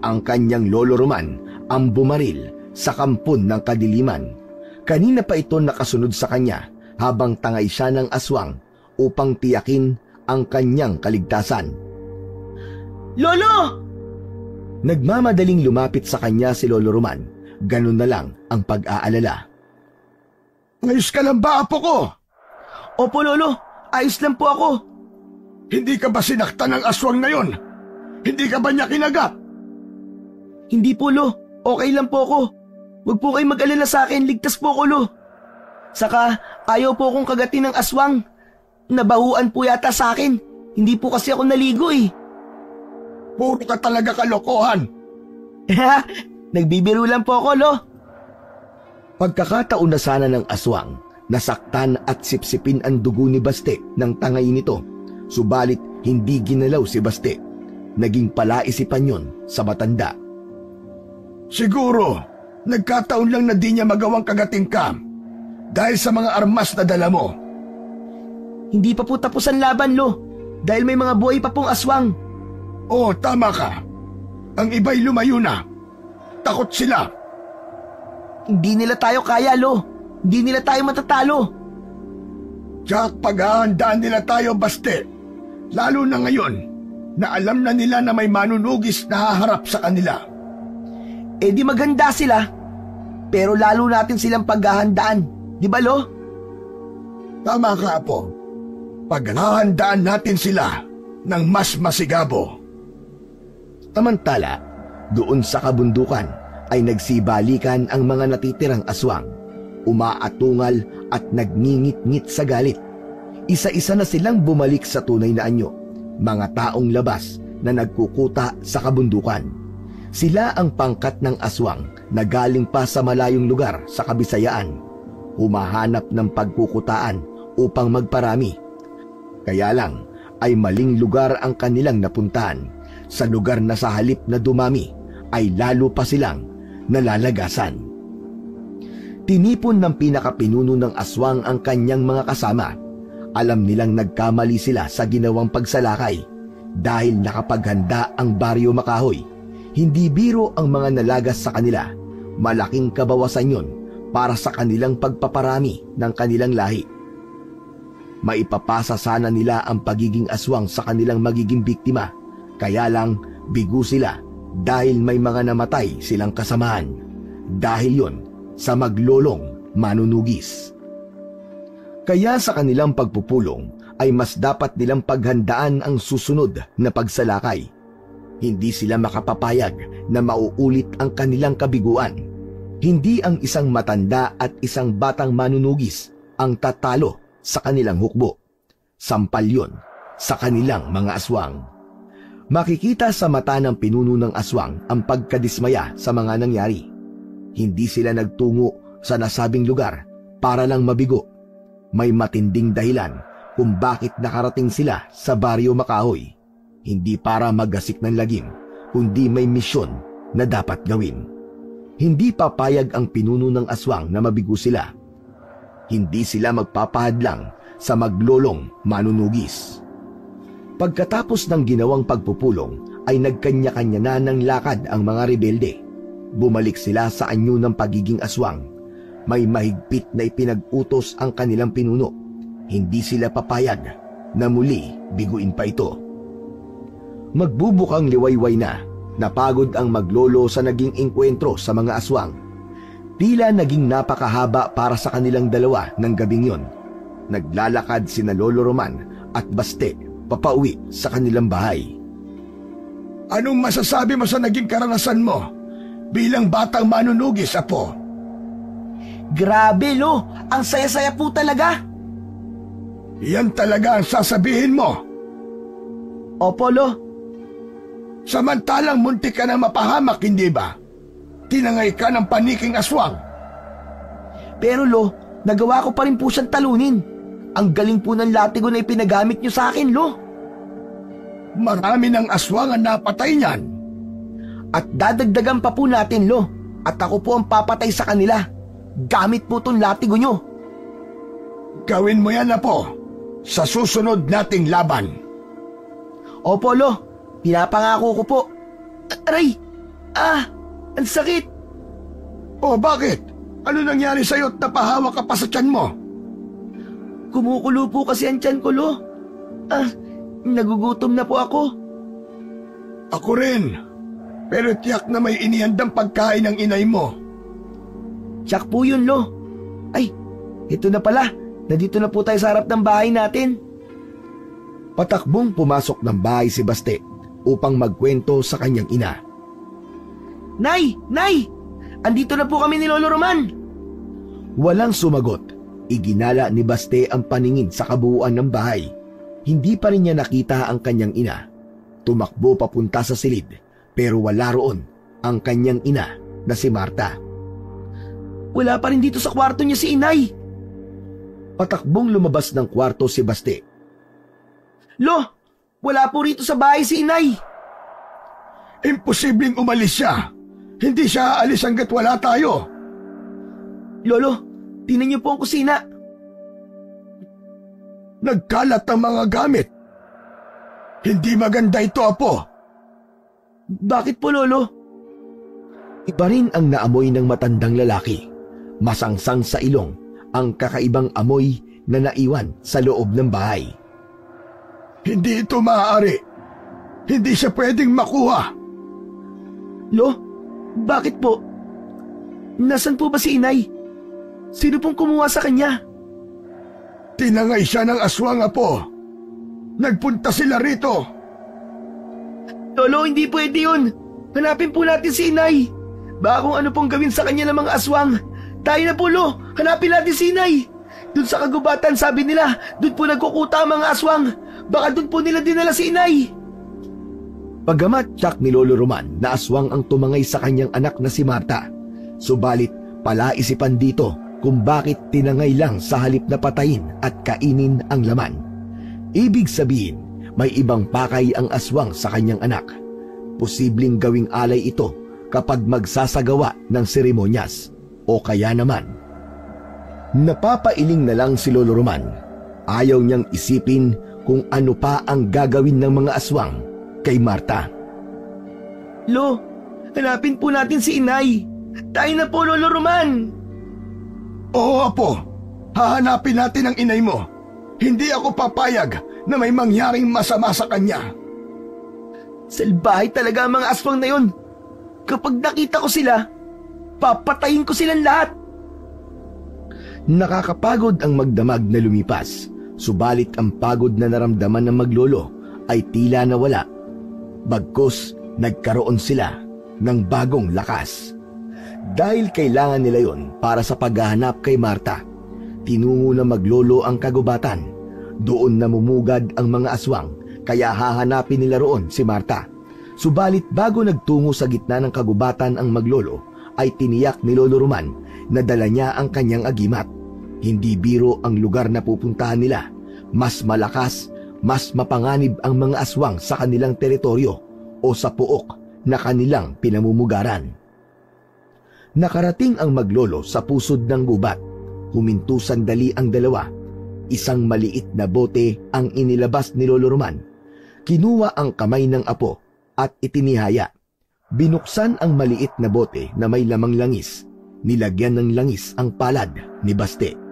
Ang kanyang Lolo Roman ang bumaril sa kampon ng kadiliman. Kanina pa ito nakasunod sa kanya habang tangay siya ng aswang upang tiyakin ang kanyang kaligtasan. Lolo! Nagmamadaling lumapit sa kanya si Lolo Roman. Ganun na lang ang pag-aalala. Ayos ka lang ba, apo ko? Opo, Lolo. Ayos lang po ako. Hindi ka ba sinaktan ng aswang na yon? Hindi ka ba niya kinagap? Hindi po, Lo. Okay lang po ako. Huwag po kayong mag-alala sa akin. Ligtas po ako, Lo. Saka, ayaw po akong kagatin ng aswang. Nabahuan po yata sa akin. Hindi po kasi ako naligo eh. Puro ka talaga kalokohan. Nagbibiro lang po ako, Lo. Pagkakataon na sana ng aswang, nasaktan at sipsipin ang dugo ni Baste ng tangay nito. Subalit hindi ginalaw si Baste. Naging palaisipan yon sa matanda. Siguro, nagkataon lang na di niya magawang kagating ka. Dahil sa mga armas na dala mo. Hindi pa po tapos ang laban, Lo. Dahil may mga buhay pa pong aswang. Oo, tama ka. Ang iba'y lumayo na. Takot sila. Hindi nila tayo kaya, Lo. Hindi nila tayo matatalo. Jack, paghahandaan nila tayo, Baste. Lalo na ngayon na alam na nila na may manunugis na haharap sa kanila. Eh di maganda sila. Pero lalo natin silang paghahandaan. Di ba, Lo? Tama ka, Apo. Paghahandaan natin sila ng mas masigabo. Samantala, doon sa kabundukan ay nagsibalikan ang mga natitirang aswang, umaatungal at nagngingit-ngit sa galit. Isa-isa na silang bumalik sa tunay na anyo, mga taong labas na nagkukuta sa kabundukan. Sila ang pangkat ng aswang na galing pa sa malayong lugar sa Kabisayaan, humahanap ng pagkukutaan upang magparami. Kaya lang ay maling lugar ang kanilang napuntahan. Sa lugar na sa halip na dumami ay lalo pa silang nalalagasan. Tinipon ng pinakapinuno ng aswang ang kanyang mga kasama. Alam nilang nagkamali sila sa ginawang pagsalakay dahil nakapaghanda ang Baryo Makahoy. Hindi biro ang mga nalagas sa kanila. Malaking kabawasan yon para sa kanilang pagpaparami ng kanilang lahi. Maipapasa sana nila ang pagiging aswang sa kanilang magiging biktima. Kaya lang bigo sila dahil may mga namatay silang kasamahan. Dahil yon sa maglolong manunugis. Kaya sa kanilang pagpupulong ay mas dapat nilang paghandaan ang susunod na pagsalakay. Hindi sila makapapayag na mauulit ang kanilang kabiguan. Hindi ang isang matanda at isang batang manunugis ang tatalo sa kanilang hukbo. Sampal yon sa kanilang mga aswang. Makikita sa mata ng pinuno ng aswang ang pagkadismaya sa mga nangyari. Hindi sila nagtungo sa nasabing lugar para lang mabigo. May matinding dahilan kung bakit nakarating sila sa Baryo Makahoy. Hindi para magasik ng lagim, kundi may misyon na dapat gawin. Hindi papayag ang pinuno ng aswang na mabigo sila. Hindi sila magpapahadlang sa maglolong manunugis. Pagkatapos ng ginawang pagpupulong ay nagkanya-kanya na ng lakad ang mga rebelde. Bumalik sila sa anyo ng pagiging aswang. May mahigpit na ipinag-utos ang kanilang pinuno. Hindi sila papayag na muli biguin pa ito. Magbubukang liwayway na, napagod ang maglolo sa naging engkwentro sa mga aswang. Tila naging napakahaba para sa kanilang dalawa ng gabing yon. Naglalakad sina Lolo Roman at Baste papauwi sa kanilang bahay. Anong masasabi mo sa naging karanasan mo bilang batang manunugis, Apo? Grabe, Lo! Ang saya-saya po talaga! Yan talaga ang sasabihin mo? Opo, Lo. Samantalang muntik ka na mapahamak, hindi ba? Tinangay ka ng paniking aswang. Pero, Lo, nagawa ko pa rin po siyang talunin. Ang galing po ng latigo na ipinagamit niyo sa akin, Lo. Marami ng aswang ang napatay niyan. At dadagdagan pa po natin, Lo. At ako po ang papatay sa kanila. Gamit po tong latigo niyo. Gawin mo yan, Apo, sa susunod nating laban. Opo, Lo. Pinapangako ko po. Aray! Ang sakit! Oh, bakit? Ano nangyari sa'yo at napahawa ka pa sa tiyan mo? Kumukulo po kasi ang tiyan ko, Lo. Nagugutom na po ako. Ako rin. Pero tiyak na may inihandang pagkain ng inay mo. Tiyak po yun, Lo. Ay, ito na pala. Nandito na po tayo sa harap ng bahay natin. Patakbong pumasok ng bahay si Baste upang magkwento sa kanyang ina. Nay! Nay! Andito na po kami ni Lolo Roman. Walang sumagot. Iginala ni Baste ang paningin sa kabuuan ng bahay. Hindi pa rin niya nakita ang kanyang ina. Tumakbo papunta sa silid, pero wala roon ang kanyang ina na si Marta. Wala pa rin dito sa kwarto niya si Inay. Patakbong lumabas ng kwarto si Baste. Lo, wala po rito sa bahay si Inay. Imposibleng umalis siya. Hindi siya aalis hanggat wala tayo. Lolo, Tingnan niyo po ang kusina. Nagkalat ang mga gamit. Hindi maganda ito, Apo. Bakit po, Lolo? Iba rin ang naamoy ng matandang lalaki. Masangsang sa ilong ang kakaibang amoy na naiwan sa loob ng bahay. Hindi ito maaari. Hindi siya pwedeng makuha. Lo, bakit po? Nasaan po ba si inay? Sino pong kumuha sa kanya? Tinangay siya ng aswang, Apo. Nagpunta sila rito. Lolo, hindi pwede yun. Hanapin po natin si inay. Baka kung ano pong gawin sa kanya ng mga aswang. Tayo na po, Lo. Hanapin natin si inay. Doon sa kagubatan, sabi nila, doon po nagkukuta ang mga aswang. Baka doon po nila dinala si inay. Bagamat tiyak ni Lolo Roman na aswang ang tumangay sa kanyang anak na si Marta, subalit palaisipan dito kung bakit tinangay lang sa halip na patayin at kainin ang laman. Ibig sabihin, may ibang pakay ang aswang sa kanyang anak. Posibleng gawing alay ito kapag magsasagawa ng seremonyas, o kaya naman napapailing na lang si Lolo Roman. Ayaw niyang isipin kung ano pa ang gagawin ng mga aswang kay Marta. Lo, hanapin po natin si inay. Tayo na po, Lolo Roman. Oo, Apo. Hahanapin natin ang inay mo. Hindi ako papayag na may mangyaring masama sa kanya. Salbahay talaga ang mga aswang na yun. Kapag nakita ko sila, papatayin ko silang lahat. Nakakapagod ang magdamag na lumipas, subalit ang pagod na naramdaman ng maglolo ay tila nawala. Bagkus, nagkaroon sila ng bagong lakas. Dahil kailangan nila yon para sa paghahanap kay Marta, tinungo na maglolo ang kagubatan. Doon namumugad ang mga aswang, kaya hahanapin nila roon si Marta. Subalit bago nagtungo sa gitna ng kagubatan ang maglolo, ay tiniyak ni Lolo Roman na dala niya ang kanyang agimat. Hindi biro ang lugar na pupuntahan nila. Mas malakas, mas mapanganib ang mga aswang sa kanilang teritoryo o sa puok na kanilang pinamumugaran. Nakarating ang maglolo sa pusod ng gubat. Huminto sandali ang dalawa. Isang maliit na bote ang inilabas ni Lolo Roman. Kinuha ang kamay ng apo at itinihaya. Binuksan ang maliit na bote na may lamang langis. Nilagyan ng langis ang palad ni Baste.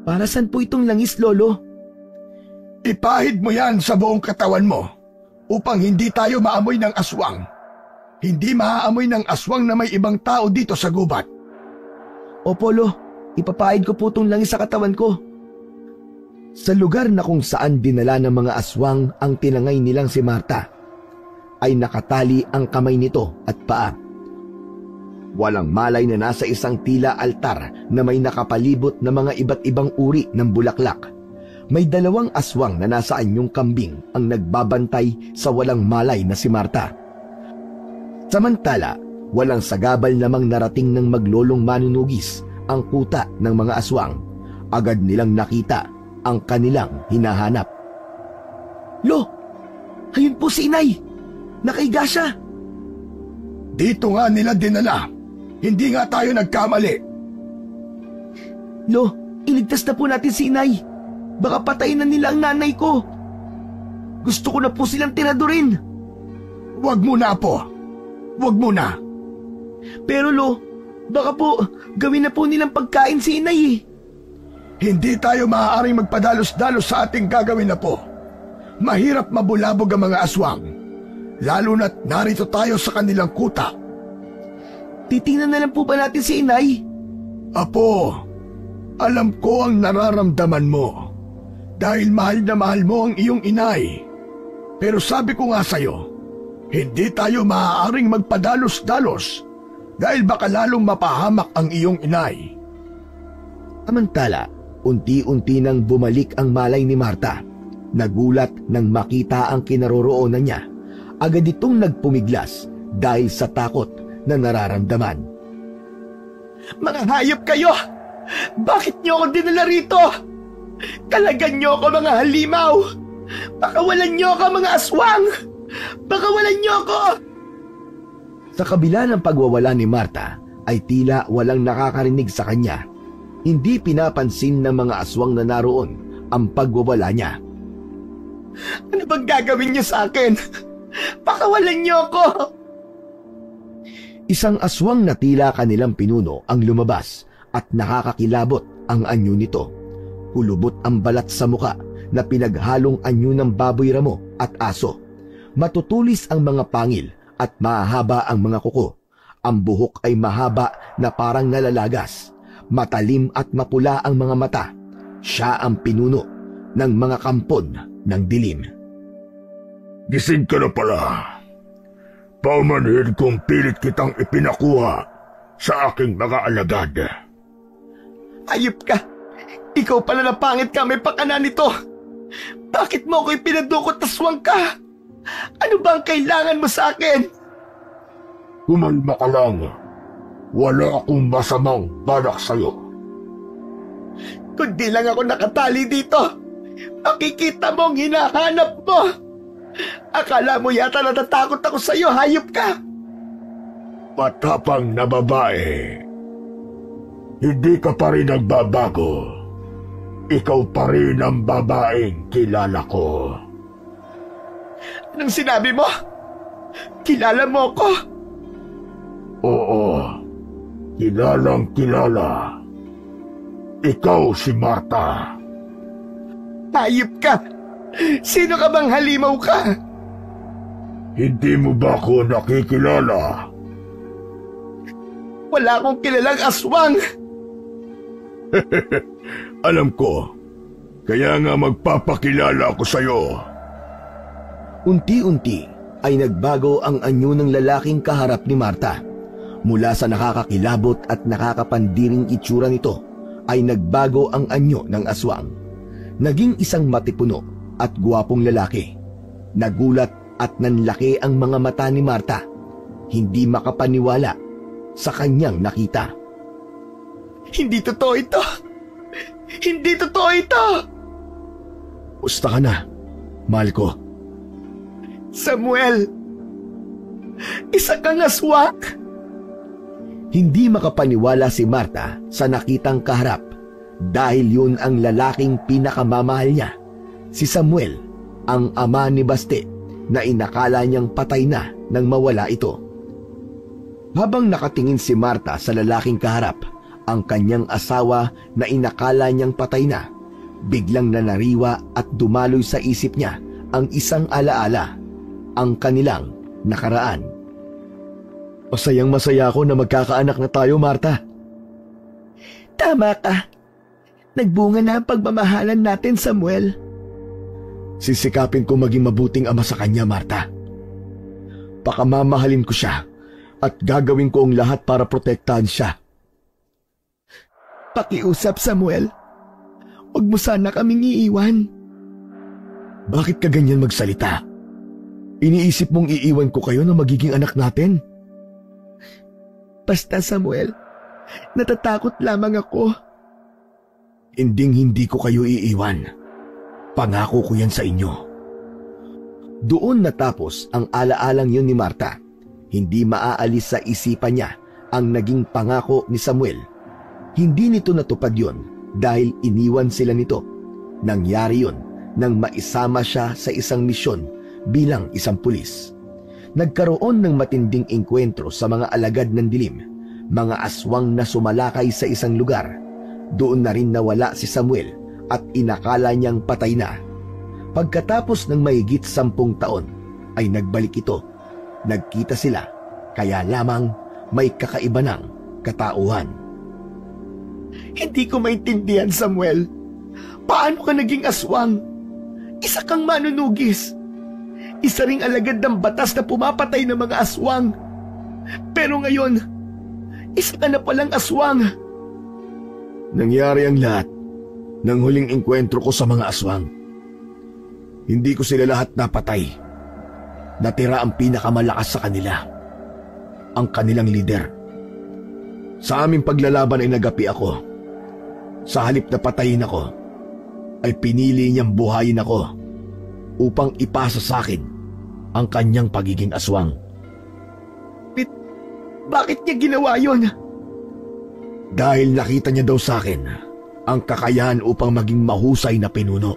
Para saan po itong langis, Lolo? Ipahid mo yan sa buong katawan mo upang hindi tayo maamoy ng aswang. Hindi maaamoy ng aswang na may ibang tao dito sa gubat. Opo, Lo. Ipapahid ko po itong langis sa katawan ko. Sa lugar na kung saan dinala ng mga aswang ang tinangay nilang si Marta, ay nakatali ang kamay nito at paa. Walang malay na nasa isang tila altar na may nakapalibot na mga iba't ibang uri ng bulaklak. May dalawang aswang na nasa anyong kambing ang nagbabantay sa walang malay na si Marta. Samantala, walang sagabal namang narating ng maglolong manunugis ang kuta ng mga aswang. Agad nilang nakita ang kanilang hinahanap. Lo, ayun po si inay. Nakaiga siya. Dito nga nila dinala. Hindi nga tayo nagkamali. Lo, iligtas na po natin si inay. Baka patayin na nila ang nanay ko. Gusto ko na po silang tiradurin. Huwag muna po. Huwag muna. Pero Lo, baka po gawin na po nilang pagkain si inay eh. Hindi tayo maaaring magpadalos-dalos sa ating gagawin na po. Mahirap mabulabog ang mga aswang. Lalo na't narito tayo sa kanilang kuta. Titingnan na lang po ba natin si inay? Apo, alam ko ang nararamdaman mo. Dahil mahal na mahal mo ang iyong inay. Pero sabi ko nga sa'yo, hindi tayo maaaring magpadalos-dalos dahil baka lalong mapahamak ang iyong inay. Samantala, unti-unti nang bumalik ang malay ni Marta. Nagulat nang makita ang kinaroroonan niya. Agad itong nagpumiglas dahil sa takot na nararamdaman. Mga hayop kayo! Bakit niyo ako dinala rito? Kalagan niyo ako, mga halimaw! Pakawalan niyo ako, mga aswang! Pakawalan niyo ako! Sa kabila ng pagwawala ni Marta, ay tila walang nakakarinig sa kanya. Hindi pinapansin ng mga aswang na naroon ang pagwawala niya. Ano bang gagawin niyo sa akin? Pakawalan niyo ako! Isang aswang na tila kanilang pinuno ang lumabas at nakakakilabot ang anyo nito. Hulubot ang balat sa muka na pinaghalong anyo ng baboy ramo at aso. Matutulis ang mga pangil at mahaba ang mga kuko. Ang buhok ay mahaba na parang nalalagas. Matalim at mapula ang mga mata. Siya ang pinuno ng mga kampon ng dilim. Gising ka na pala. Paumanhin kung pilit kitang ipinakuha sa aking mga alagad. Ayop ka! Ikaw pala na pangit ka, may pakana nito! Bakit mo ako ipinadukot, aswang ka? Ano ba ang kailangan mo sa akin? Kumalma ka lang. Wala akong masamang balak sa'yo. Kundi lang ako nakatali dito. Makikita mo ang hinahanap mo. Akala mo yata natatakot ako sa'yo, hayop ka. Matapang na babae. Hindi ka pa rin nagbabago. Ikaw pa rin ang babaeng kilala ko. Anong sinabi mo? Kilala mo ako? Oo. Kilalang kilala. Ikaw si Marta. Hayop ka! Sino ka bang halimaw ka? Hindi mo ba ako nakikilala? Wala akong kilalang aswang. Alam ko. Kaya nga magpapakilala ako sa'yo. Unti-unti ay nagbago ang anyo ng lalaking kaharap ni Marta. Mula sa nakakakilabot at nakakapandiring itsura nito ay nagbago ang anyo ng aswang. Naging isang matipuno at guwapong lalaki. Nagulat at nanlaki ang mga mata ni Marta. Hindi makapaniwala sa kanyang nakita. Hindi totoo ito! Hindi totoo ito! Pusta ka na, mahal ko. Samuel! Isa kang aswang! Hindi makapaniwala si Marta sa nakitang kaharap dahil yun ang lalaking pinakamamahal niya, si Samuel, ang ama ni Baste na inakala niyang patay na nang mawala ito. Habang nakatingin si Marta sa lalaking kaharap, ang kanyang asawa na inakala niyang patay na, biglang nanariwa at dumaloy sa isip niya ang isang alaala, ang kanilang nakaraan. Masayang masaya ako na magkakaanak na tayo, Marta. Tama ka. Nagbunga na ang pagmamahalan natin, Samuel. Sisikapin ko maging mabuting ama sa kanya, Marta. Pakamamahalin ko siya at gagawin ko ang lahat para protektahan siya. Pakiusap, Samuel. Huwag mo sana kaming iiwan. Bakit ka ganyan magsalita? Iniisip mong iiwan ko kayo na magiging anak natin? Basta, Samuel, natatakot lamang ako. Hindi ko kayo iiwan. Pangako ko yan sa inyo. Doon natapos ang alaalang yun ni Marta. Hindi maaalis sa isipan niya ang naging pangako ni Samuel. Hindi nito natupad yun dahil iniwan sila nito. Nangyari yun nang maisama siya sa isang misyon bilang isang pulis. Nagkaroon ng matinding engkwentro sa mga alagad ng dilim, mga aswang na sumalakay sa isang lugar. Doon na rin nawala si Samuel at inakala niyang patay na. Pagkatapos ng mahigit 10 taon ay nagbalik ito. Nagkita sila, kaya lamang may kakaiba ng katauhan. Hindi ko maintindihan, Samuel. Paano ka naging aswang? Isa kang manunugis. Isa ring alagad ng batas na pumapatay ng mga aswang. Pero ngayon, isa ka na palang aswang. Nangyari ang lahat ng huling engkwentro ko sa mga aswang. Hindi ko sila lahat napatay. Natira ang pinakamalakas sa kanila, ang kanilang lider. Sa aming paglalaban ay nagapi ako. Sa halip na patayin ako, ay pinili niyang buhayin ako upang ipasa sa akin ang kanyang pagiging aswang. Bakit niya ginawa yon? Dahil nakita niya daw sa akin ang kakayahan upang maging mahusay na pinuno.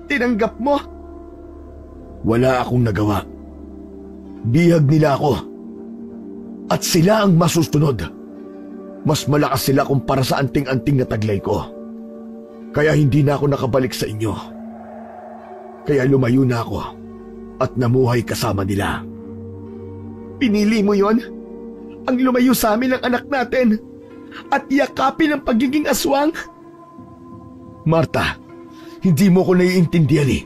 Tinanggap mo? Wala akong nagawa. Bihag nila ako. At sila ang masusunod. Mas malakas sila kumpara sa anting-anting na taglay ko. Kaya hindi na ako nakabalik sa inyo. Kaya lumayo na ako at namuhay kasama nila. Pinili mo yon? Ang lumayo sa amin ng anak natin at yakapin ang pagiging aswang? Marta, hindi mo ko naiintindihan eh.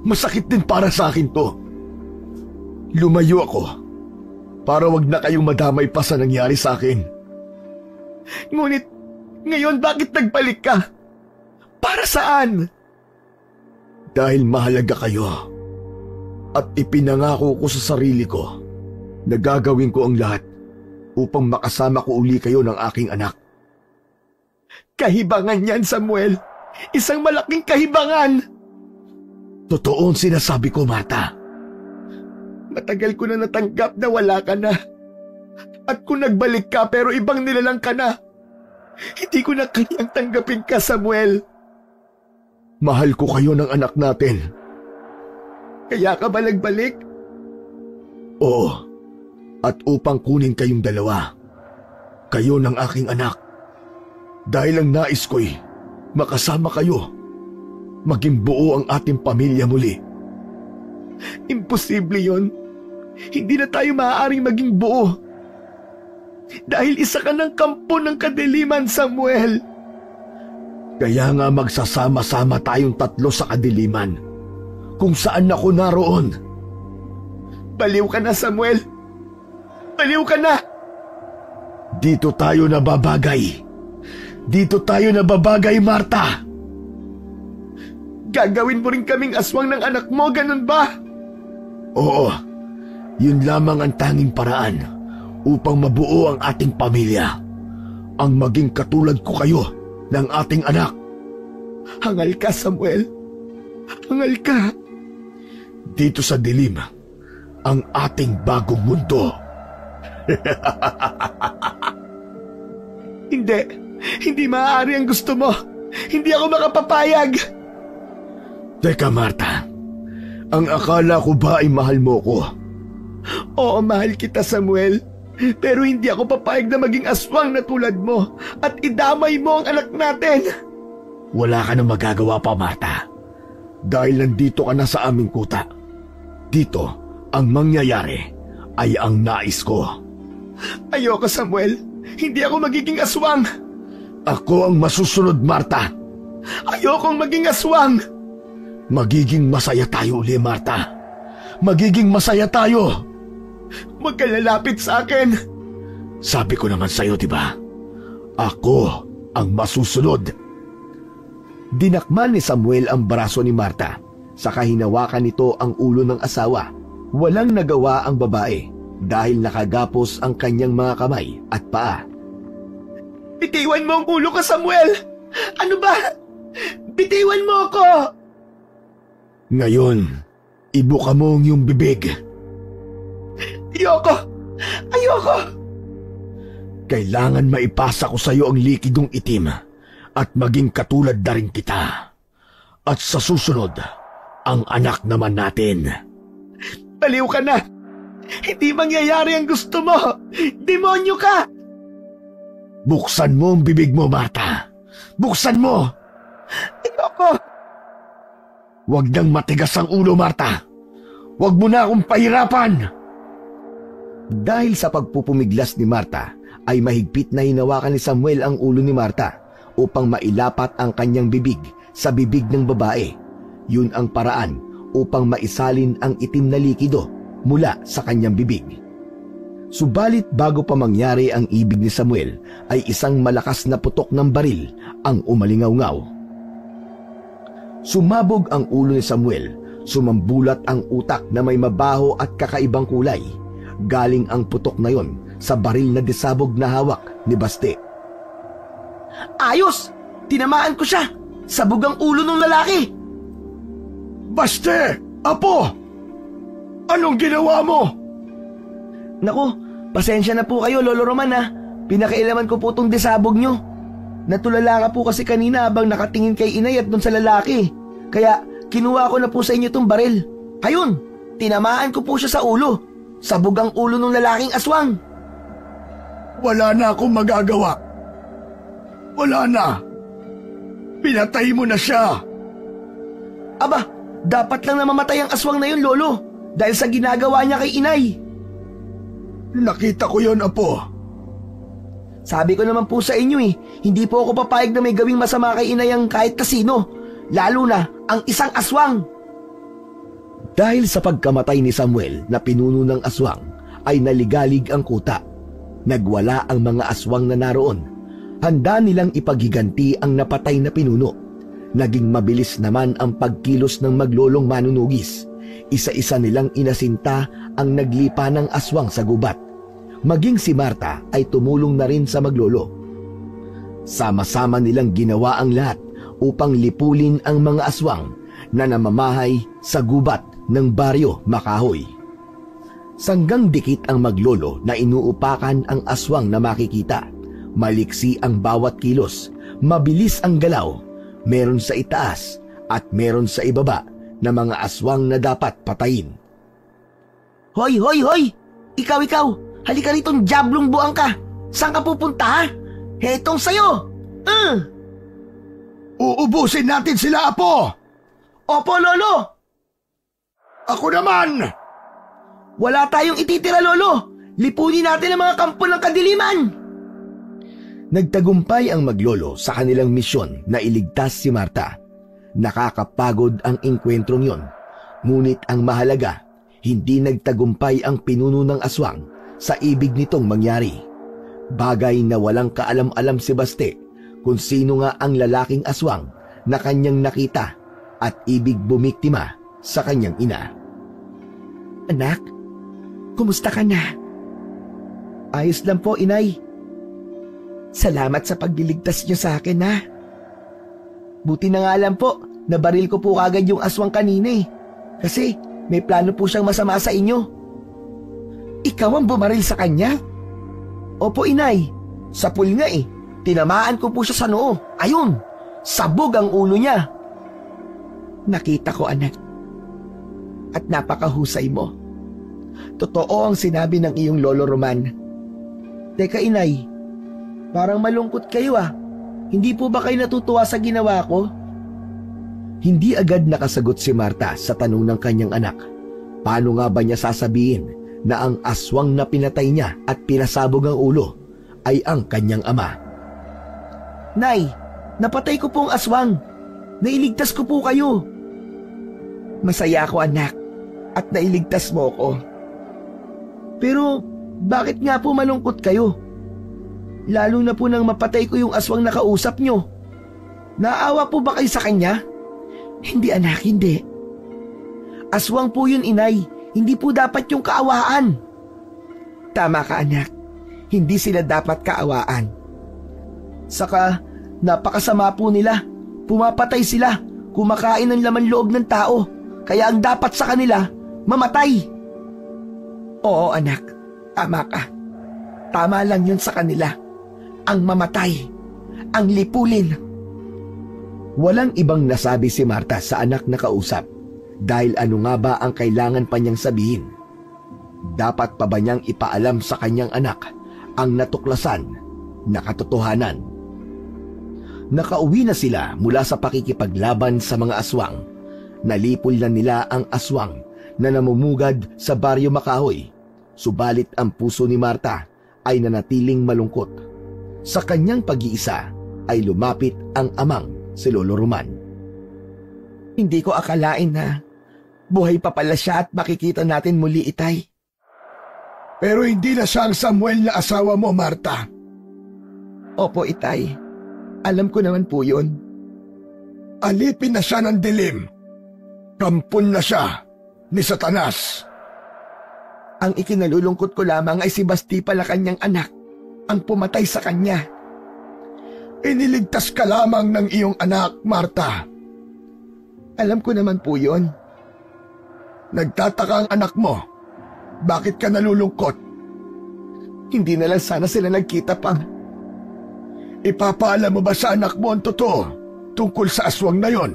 Masakit din para sa akin to. Lumayo ako para wag na kayong madamay pa sa nangyari sa akin. Ngunit ngayon bakit nagbalik ka? Para saan? Dahil mahalaga kayo at ipinangako ko sa sarili ko na gagawin ko ang lahat upang makasama ko uli kayo ng aking anak. Kahibangan yan, Samuel. Isang malaking kahibangan. Totoo ang sinasabi ko, Marta. Matagal ko na natanggap na wala ka na. At kung nagbalik ka pero ibang nilalang ka na, hindi ko na kanyang tanggapin ka, Samuel. Mahal ko kayo ng anak natin. Kaya ka ba nagbalik? Oo. At upang kunin kayong dalawa. Kayo ng aking anak. Dahil ang nais ko'y makasama kayo. Maging buo ang ating pamilya muli. Imposible yon. Hindi na tayo maaaring maging buo. Dahil isa ka ng kampo ng kadiliman, Samuel. Kaya nga magsasama-sama tayong tatlo sa kadiliman. Kung saan ako naroon. Baliw ka na, Samuel. Baliw ka na. Dito tayo nababagay. Dito tayo nababagay, Marta. Gagawin mo rin kaming aswang ng anak mo, ganun ba? Oo. Yun lamang ang tanging paraan upang mabuo ang ating pamilya. Ang maging katulad ko kayo ng ating anak. Hangal ka, Samuel. Hangal ka. Dito sa dilim, ang ating bagong mundo. Hindi maaari ang gusto mo. Hindi ako makapapayag. Teka, Marta. Ang akala ko ba ay mahal mo ko? Oo, mahal kita, Samuel. Pero hindi ako papayag na maging aswang na tulad mo at idamay mo ang anak natin. Wala ka nang magagawa pa, Marta. Dahil nandito ka na sa aming kuta. Dito, ang mangyayari ay ang nais ko. Ayoko, Samuel. Hindi ako magiging aswang. Ako ang masusunod, Marta. Ayokong maging aswang. Magiging masaya tayo uli, Marta. Magiging masaya tayo. Huwag ka lalapit sa akin. Sabi ko naman sa'yo, diba? Ako ang masusunod. Dinakman ni Samuel ang braso ni Marta. Saka hinawakan nito ang ulo ng asawa. Walang nagawa ang babae dahil nakagapos ang kanyang mga kamay at paa. Bitiwan mo ang ulo ko, Samuel! Ano ba? Bitiwan mo ako! Ngayon, ibuka mo ang iyong bibig. Ayoko! Ayoko! Kailangan maipasa ko sa iyo ang likidong itim at maging katulad na rin kita. At sa susunod, ang anak naman natin. Baliw ka na! Hindi mangyayari ang gusto mo! Demonyo ka! Buksan mo ang bibig mo, Marta. Buksan mo! Ayoko! Huwag nang matigas ang ulo, Marta. Huwag mo na akong pahirapan. Dahil sa pagpupumiglas ni Marta, ay mahigpit na hinawakan ni Samuel ang ulo ni Marta upang mailapat ang kanyang bibig sa bibig ng babae. Yun ang paraan upang maisalin ang itim na likido mula sa kanyang bibig. Subalit bago pa mangyari ang ibig ni Samuel, ay isang malakas na putok ng baril ang umalingaw-ngaw. Sumabog ang ulo ni Samuel, sumambulat ang utak na may mabaho at kakaibang kulay. Galing ang putok na yon sa baril na disabog na hawak ni Baste. Ayos! Tinamaan ko siya! Sabog ang ulo ng lalaki! Baste! Apo! Anong ginawa mo? Naku, pasensya na po kayo, Lolo Roman ha. Pinakailaman ko po tong desabog nyo. Natulala ka po kasi kanina habang nakatingin kay inay at dun sa lalaki. Kaya kinuha ko na po sa inyo tong baril. Ayun, tinamaan ko po siya sa ulo. Sabog ang ulo ng lalaking aswang. Wala na akong magagawa. Wala na. Pinatay mo na siya. Aba, dapat lang na mamatay ang aswang na yun, Lolo. Dahil sa ginagawa niya kay inay. Nakita ko yon, Apo. Sabi ko naman po sa inyo hindi po ako papayag na may gawing masama kay inay ang kahit kasino. Lalo na ang isang aswang. Dahil sa pagkamatay ni Samuel na pinuno ng aswang, ay naligalig ang kuta. Nagwala ang mga aswang na naroon. Handa nilang ipaghiganti ang napatay na pinuno. Naging mabilis naman ang pagkilos ng maglolong manunugis. Isa-isa nilang inasinta ang naglipa ng aswang sa gubat. Maging si Marta ay tumulong na rin sa maglolo. Sama-sama nilang ginawa ang lahat upang lipulin ang mga aswang na namamahay sa gubat ng baryo Makahoy. Sanggang dikit ang maglolo na inuupakan ang aswang na makikita. Maliksi ang bawat kilos, mabilis ang galaw, meron sa itaas at meron sa ibaba na mga aswang na dapat patayin. Hoy, hoy, hoy! Ikaw! Halika ritong diablong buang ka! Saan ka pupunta, ha? Hetong sayo! Uubusin natin sila, Apo! Opo, Lolo! Ako naman! Wala tayong ititira, Lolo! Lipunin natin ang mga kampo ng kadiliman! Nagtagumpay ang maglolo sa kanilang misyon na iligtas si Marta. Nakakapagod ang engkwentrong yon. Ngunit ang mahalaga, hindi nagtagumpay ang pinuno ng aswang sa ibig nitong mangyari. Bagay na walang kaalam-alam si Baste kung sino nga ang lalaking aswang na kanyang nakita at ibig bumiktima sa kanyang ina. Anak, kumusta ka na? Ayos lang po, inay. Salamat sa pagliligtas niyo sa akin, ha? Buti na nga lang po, nabaril ko po kagad yung aswang kanina Kasi may plano po siyang masama sa inyo. Ikaw ang bumaril sa kanya? Opo, inay. Sa pool nga Tinamaan ko po siya sa noo. Ayun, sabog ang ulo niya. Nakita ko, anak. At napakahusay mo. Totoo ang sinabi ng iyong lolo Roman. Teka, inay. Parang malungkot kayo Hindi po ba kayo natutuwa sa ginawa ko? Hindi agad nakasagot si Marta sa tanong ng kanyang anak. Paano nga ba niya sasabihin na ang aswang na pinatay niya at pinasabog ang ulo ay ang kanyang ama? Nay, napatay ko po ang aswang. Nailigtas ko po kayo. Masaya ako, anak, at nailigtas mo ko. Pero bakit nga po malungkot kayo? Lalo na po nang mapatay ko yung aswang na kausap nyo. Naawa po ba kayo sa kanya? Hindi, anak, hindi. Aswang po yun, inay. Hindi po dapat yung kaawaan. Tama ka, anak. Hindi sila dapat kaawaan. Saka, napakasama po nila. Pumapatay sila. Kumakain ng laman loob ng tao. Kaya ang dapat sa kanila, mamatay. Oo, anak. Tama ka. Tama lang yun sa kanila. Ang mamatay. Ang lipulin. Walang ibang nasabi si Marta sa anak na kausap. Dahil ano nga ba ang kailangan pa niyang sabihin? Dapat pa ba niyang ipaalam sa kanyang anak ang natuklasan na katotohanan? Nakauwi na sila mula sa pakikipaglaban sa mga aswang. Nalipol na nila ang aswang na namumugad sa baryo Makahoy. Subalit ang puso ni Marta ay nanatiling malungkot. Sa kanyang pag-iisa ay lumapit ang amang si Lolo Roman. Hindi ko akalain na buhay pa pala siya at makikita natin muli, itay. Pero hindi na siya ang Samuel na asawa mo, Marta. Opo, itay. Alam ko naman po yun. Alipin na siya ng dilim. Kampon na siya ni Satanas. Ang ikinalulungkot ko lamang ay si Basti pala kanyang anak ang pumatay sa kanya. Iniligtas ka lamang ng iyong anak, Marta. Alam ko naman po yun. Nagtataka ang anak mo. Bakit ka nalulungkot? Hindi na lang sana sila nagkita pa. Ipapaalam mo ba sa anak mo ang totoo tungkol sa aswang na yon?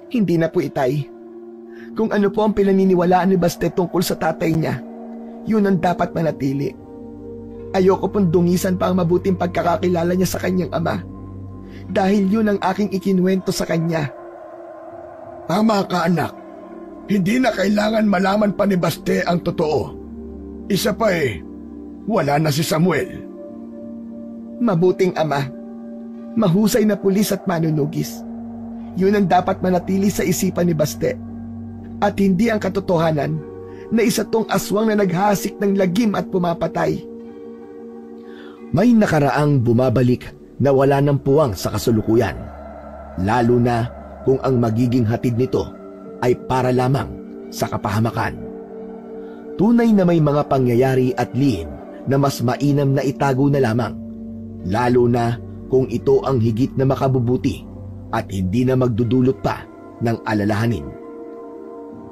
Hindi na po, Itay. Kung ano po ang pinaniniwalaan ni Baste tungkol sa tatay niya, yun ang dapat manatili. Ayoko pong dungisan pa ang mabuting pagkakakilala niya sa kanyang ama. Dahil yun ang aking ikinuwento sa kanya. Tama ka, anak. Hindi na kailangan malaman pa ni Baste ang totoo. Isa pa wala na si Samuel. Mabuting ama. Mahusay na pulis at manunugis. Yun ang dapat manatili sa isipan ni Baste. At hindi ang katotohanan na isa tong aswang na naghasik ng lagim at pumapatay. May nakaraang bumabalik na wala ng puwang sa kasulukuyan, lalo na kung ang magiging hatid nito ay para lamang sa kapahamakan. Tunay na may mga pangyayari at lihim na mas mainam na itago na lamang, lalo na kung ito ang higit na makabubuti at hindi na magdudulot pa ng alalahanin.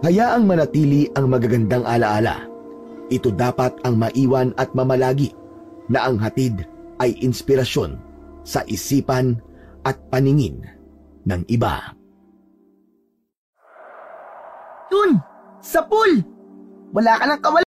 Hayaang manatili ang magagandang alaala. Ito dapat ang maiwan at mamalagi na ang hatid ay inspirasyon sa isipan at paningin ng iba. Yun! Sa pool! Wala ka ng kawala!